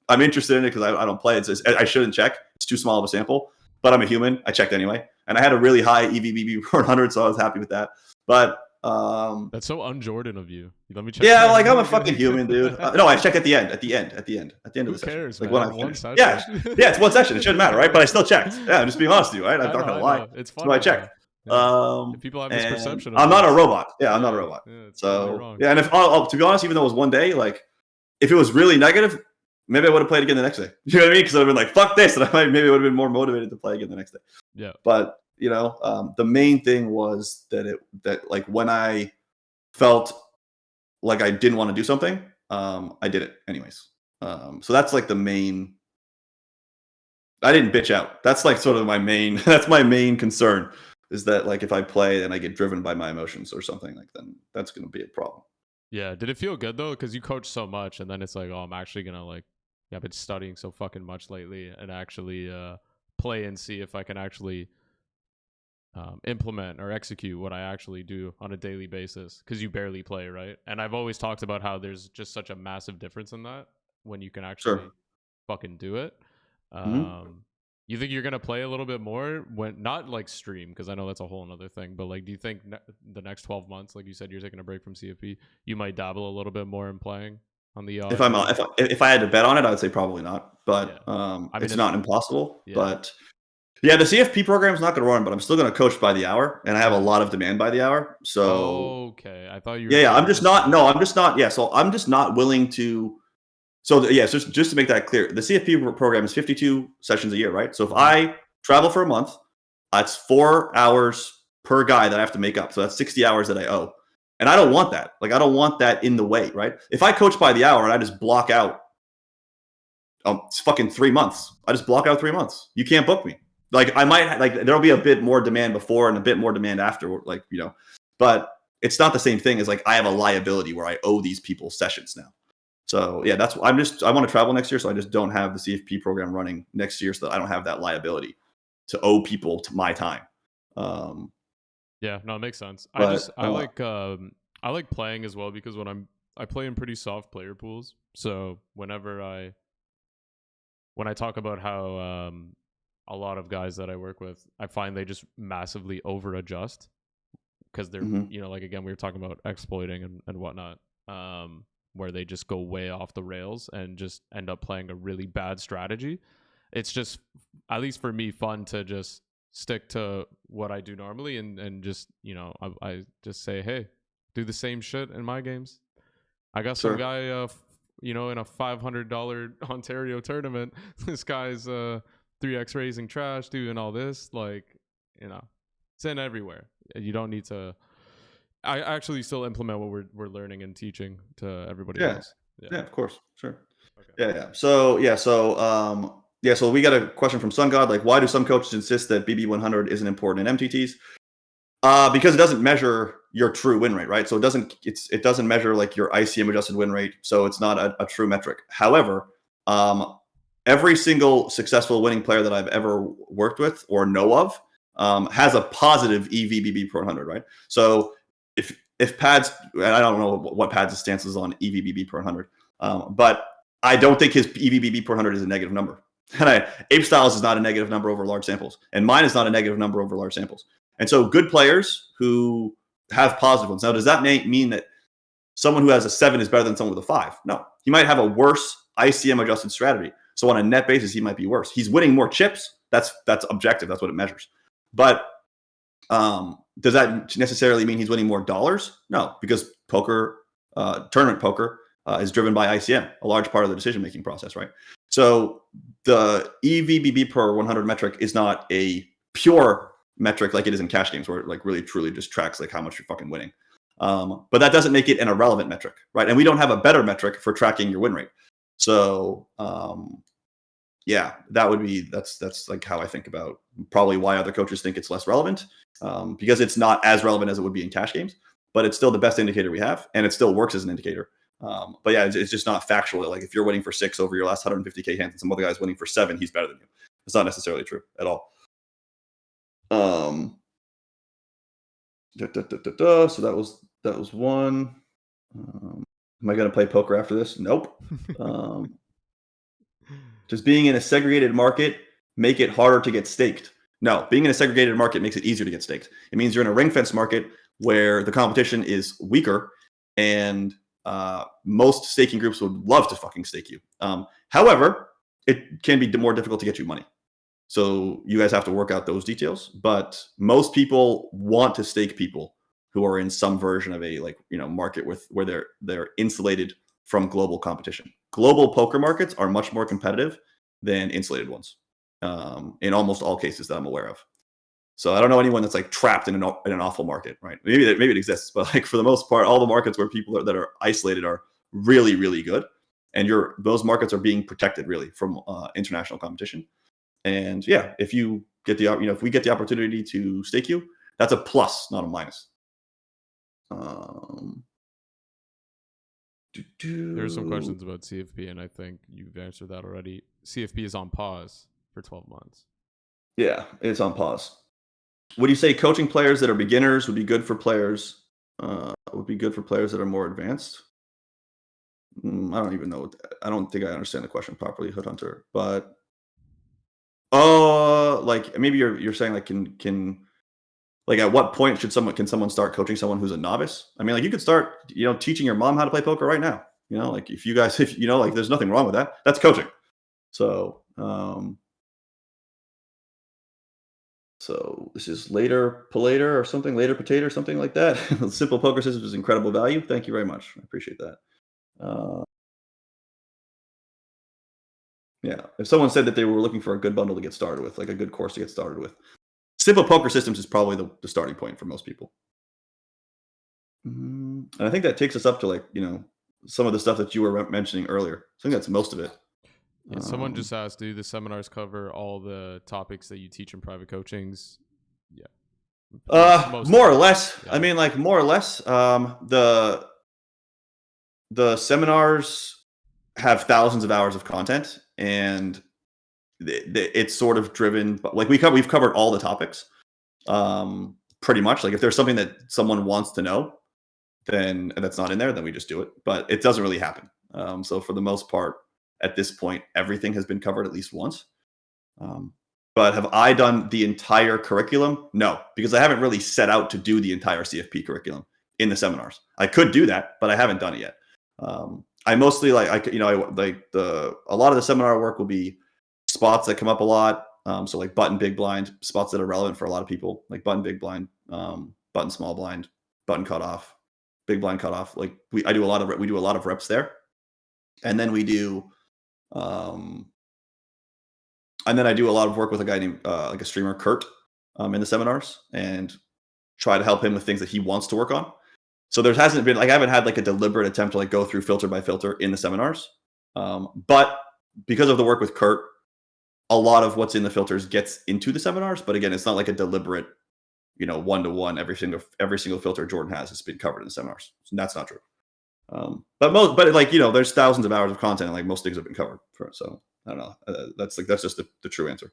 I'm interested in it because I don't play it. I shouldn't check. It's too small of a sample, but I'm a human. I checked anyway. And I had a really high EVBB per 100, so I was happy with that. But That's so un-Jordan of you. Let me check yeah, my like I'm a leg and fucking then go human, to dude. that. No, I check at the end of Who the session. cares, Like man? when I One finish. session. Yeah, yeah, it's one session. It shouldn't matter, right? But I still checked. Yeah, I'm just being honest with you, right? I'm not gonna I lie. know. It's So I funny checked. though. Yeah. If people have this And perception of I'm you, not a it's robot. Yeah, I'm not a yeah, robot. yeah, it's totally So wrong. yeah, and if to be honest, even though it was one day, like if it was really negative, maybe I would have played again the next day. You know what I mean? Because I'd have been like, "Fuck this," and maybe would have been more motivated to play again the next day. Yeah. But the main thing was that like when I felt like I didn't want to do something, I did it anyways. So that's like the main. I didn't bitch out. That's like sort of my main. That's my main concern is that like if I play and I get driven by my emotions or something, like then that's going to be a problem. Yeah. Did it feel good though? Because you coach so much, and then it's like, oh, I'm actually gonna like, yeah, I've been studying so fucking much lately, and actually play and see if I can actually implement or execute what I actually do on a daily basis. Because you barely play, right? And I've always talked about how there's just such a massive difference in that when you can actually Sure. fucking do it. Hmm. Um, You think you're gonna play a little bit more when not like stream, because I know that's a whole another thing. But like, do you think the next 12 months, like you said, you're taking a break from CFP, you might dabble a little bit more in playing on the If odd I'm maybe? if I had to bet on it, I would say probably not. Yeah, But I mean it's if not impossible. yeah. But yeah, the CFP program is not going to run, but I'm still going to coach by the hour, and I have a Mhm. lot of demand by the hour. So Okay, I thought you were yeah, saying I'm you're just just not. gonna. No, I'm just not. Yeah, so I'm just not willing to. So yeah, just to make that clear, the CFP program is 52 sessions a year, right? So if Mhm. I travel for a month, that's 4 hours per guy that I have to make up. So that's 60 hours that I owe. And I don't want that. Like, I don't want that in the way, right? If I coach by the hour and I just block out it's fucking 3 months, I just block out 3 months. You can't book me. Like, I might, like, there'll be a bit more demand before and a bit more demand after, like, but it's not the same thing as like I have a liability where I owe these people sessions now. So yeah, I want to travel next year, so I just don't have the CFP program running next year, so that I don't have that liability to owe people to my time. Um, Yeah, no, it makes sense. but I like playing as well because I play in pretty soft player pools. So when I talk about how a lot of guys that I work with, I find they just massively over adjust because they're, mhm. like again, we were talking about exploiting and whatnot, where they just go way off the rails and just end up playing a really bad strategy. It's just, at least for me, fun to just stick to what I do normally and just, I just say, hey, do the same shit in my games. I got some Sure. guy, in a $500 Ontario tournament. This guy's 3x raising trash, doing all this. Like, it's in everywhere. You don't need to. I actually still implement what we're learning and teaching to everybody Yeah. else. Yeah. Yeah, of course. Sure. Okay. So we got a question from Sun God, like, why do some coaches insist that BB100 isn't important in MTTs? Because it doesn't measure your true win rate, right? So it doesn't measure like your ICM adjusted win rate, so it's not a true metric. However, um, every single successful winning player that I've ever worked with or know of has a positive EVBB per 100, right? So if Pads, and I don't know what Pads' stance is on EVBB per 100, but I don't think his EVBB per 100 is a negative number. And Ape Styles is not a negative number over large samples, and mine is not a negative number over large samples. And so good players who have positive ones. Now, does that mean that someone who has a 7 is better than someone with a 5? No. He might have a worse ICM adjusted strategy. So on a net basis, he might be worse. He's winning more chips. That's objective. That's what it measures. But does that necessarily mean he's winning more dollars? No, because tournament poker is driven by ICM, a large part of the decision-making process, right? So the EVBB per 100 metric is not a pure metric like it is in cash games, where it like really truly just tracks like how much you're fucking winning. But that doesn't make it an irrelevant metric, right? And we don't have a better metric for tracking your win rate. So yeah, that's like how I think about probably why other coaches think it's less relevant, because it's not as relevant as it would be in cash games, but it's still the best indicator we have, and it still works as an indicator. But yeah, it's just not factual. Like, if you're winning for 6 over your last 150K hands and some other guy's winning for 7, he's better than you. It's not necessarily true at all. Um, So that was one. Am I going to play poker after this? Nope. Um, Does being in a segregated market make it harder to get staked? No, being in a segregated market makes it easier to get staked. It means you're in a ring fence market where the competition is weaker, and most staking groups would love to fucking stake you. However, it can be more difficult to get you money. So you guys have to work out those details. But most people want to stake people who are in some version of a market where they're insulated from global competition. Global poker markets are much more competitive than insulated ones, in almost all cases that I'm aware of. So I don't know anyone that's like trapped in an awful market, right? Maybe it exists, but like for the most part, all the markets where people that are isolated are really, really good, and those markets are being protected really from international competition. And yeah, if you get if we get the opportunity to stake you, that's a plus, not a minus. Um, There's some questions about CFP, and I think you've answered that already. CFP is on pause for 12 months. Yeah, it's on pause. Would you say coaching players that are beginners would be good for players? Would be good for players that are more advanced? I don't even know. I don't think I understand the question properly, Hood Hunter. But Like maybe you're saying like can like at what point can someone start coaching someone who's a novice? I mean, like you could start, teaching your mom how to play poker right now. Like if you guys, if like there's nothing wrong with that. That's coaching. So, so this is later Palater or something, later potato or something like that. Simple poker systems is incredible value. Thank you very much. I appreciate that. Uh, yeah. If someone said that they were looking for a good bundle to get started with, like a good course to get started with, simple poker systems is probably the starting point for most people. And I think that takes us up to like, some of the stuff that you were mentioning earlier. I think that's most of it. Yeah, someone just asked, do the seminars cover all the topics that you teach in private coachings? Yeah. More or less. Yeah. I mean, like more or less. The seminars have thousands of hours of content, and it's sort of driven. But like we've covered all the topics, pretty much. Like if there's something that someone wants to know, then that's not in there, then we just do it. But it doesn't really happen. So for the most part, at this point, everything has been covered at least once. But have I done the entire curriculum? No, because I haven't really set out to do the entire CFP curriculum in the seminars. I could do that, but I haven't done it yet. I mostly a lot of the seminar work will be spots that come up a lot. So like button big blind, spots that are relevant for a lot of people, like button big blind, button small blind, button cutoff, big blind cutoff. Like we do a lot of reps there, and then we do. And then I do a lot of work with a guy named like a streamer, Kurt, in the seminars, and try to help him with things that he wants to work on. So there hasn't been like I haven't had like a deliberate attempt to like go through filter by filter in the seminars, but because of the work with Kurt, a lot of what's in the filters gets into the seminars. But again, it's not like a deliberate, 1-to-1 every single filter Jordan has been covered in the seminars. So that's not true. But like there's thousands of hours of content, and like most things have been covered. So I don't know. That's just the true answer.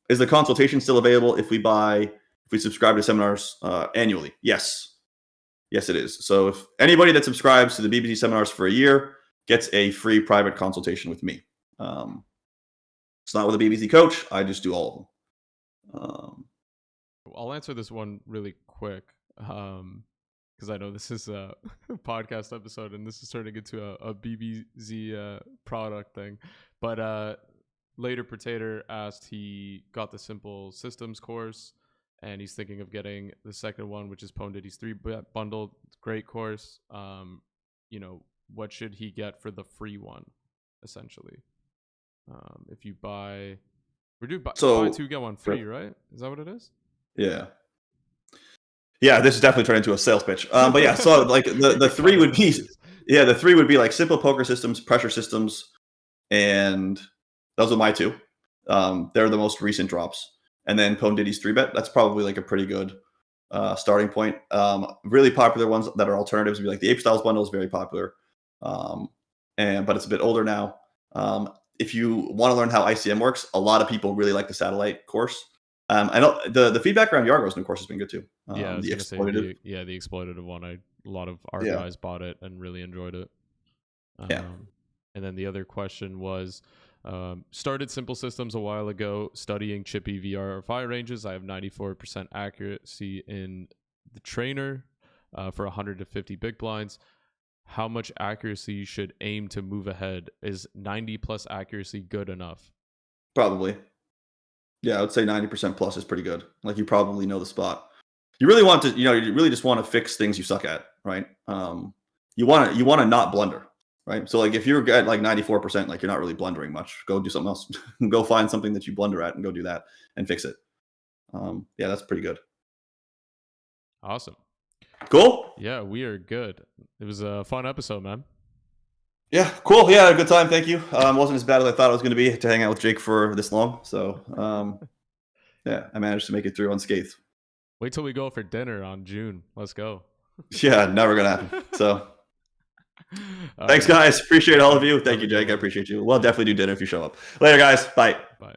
Is the consultation still available if we subscribe to seminars annually? Yes, it is. So if anybody that subscribes to the BBZ seminars for a year gets a free private consultation with me. It's not with a BBZ coach. I just do all of them. I'll answer this one really quick. Because I know this is a podcast episode and this is turning into a BBZ product thing. But later Potato asked, he got the simple systems course and he's thinking of getting the second one, which is Ponditty's 3 bundle. Great course. What should he get for the free one, essentially? If you buy, buy 2 get 1 free, right? Is that what it is? Yeah. Yeah, this is definitely turned into a sales pitch. But yeah, so like the 3 would be, the 3 would be like simple poker systems, pressure systems, and those are my 2. They're the most recent drops. And then Ponditty's 3-bet, that's probably like a pretty good starting point. Really popular ones that are alternatives would be like the Ape Styles bundle is very popular, but it's a bit older now. If you want to learn how ICM works, a lot of people really like the satellite course. I know the feedback around Yargo's new course has been good too. The exploitative. The exploitative one. A lot of our guys bought it and really enjoyed it. And then the other question was, started simple systems a while ago, studying chippy VRFI ranges. I have 94% accuracy in the trainer for 150 big blinds. How much accuracy should aim to move ahead? Is 90 plus accuracy good enough? Probably. Yeah, I would say 90% plus is pretty good. Like you probably know the spot. You really want to, you really just want to fix things you suck at, right? You want to not blunder, right? So like if you're at like 94%, like you're not really blundering much, go do something else. Go find something that you blunder at and go do that and fix it. Yeah, that's pretty good. Awesome. Cool. Yeah, we are good. It was a fun episode, man. Yeah, cool. Yeah, a good time. Thank you. Wasn't as bad as I thought it was going to be to hang out with Jake for this long. So, yeah, I managed to make it through unscathed. Wait till we go for dinner on June. Let's go. Yeah, never going to happen. So, thanks, guys. Appreciate all of you. Thank you, Jake. I appreciate you. We'll definitely do dinner if you show up. Later, guys. Bye. Bye.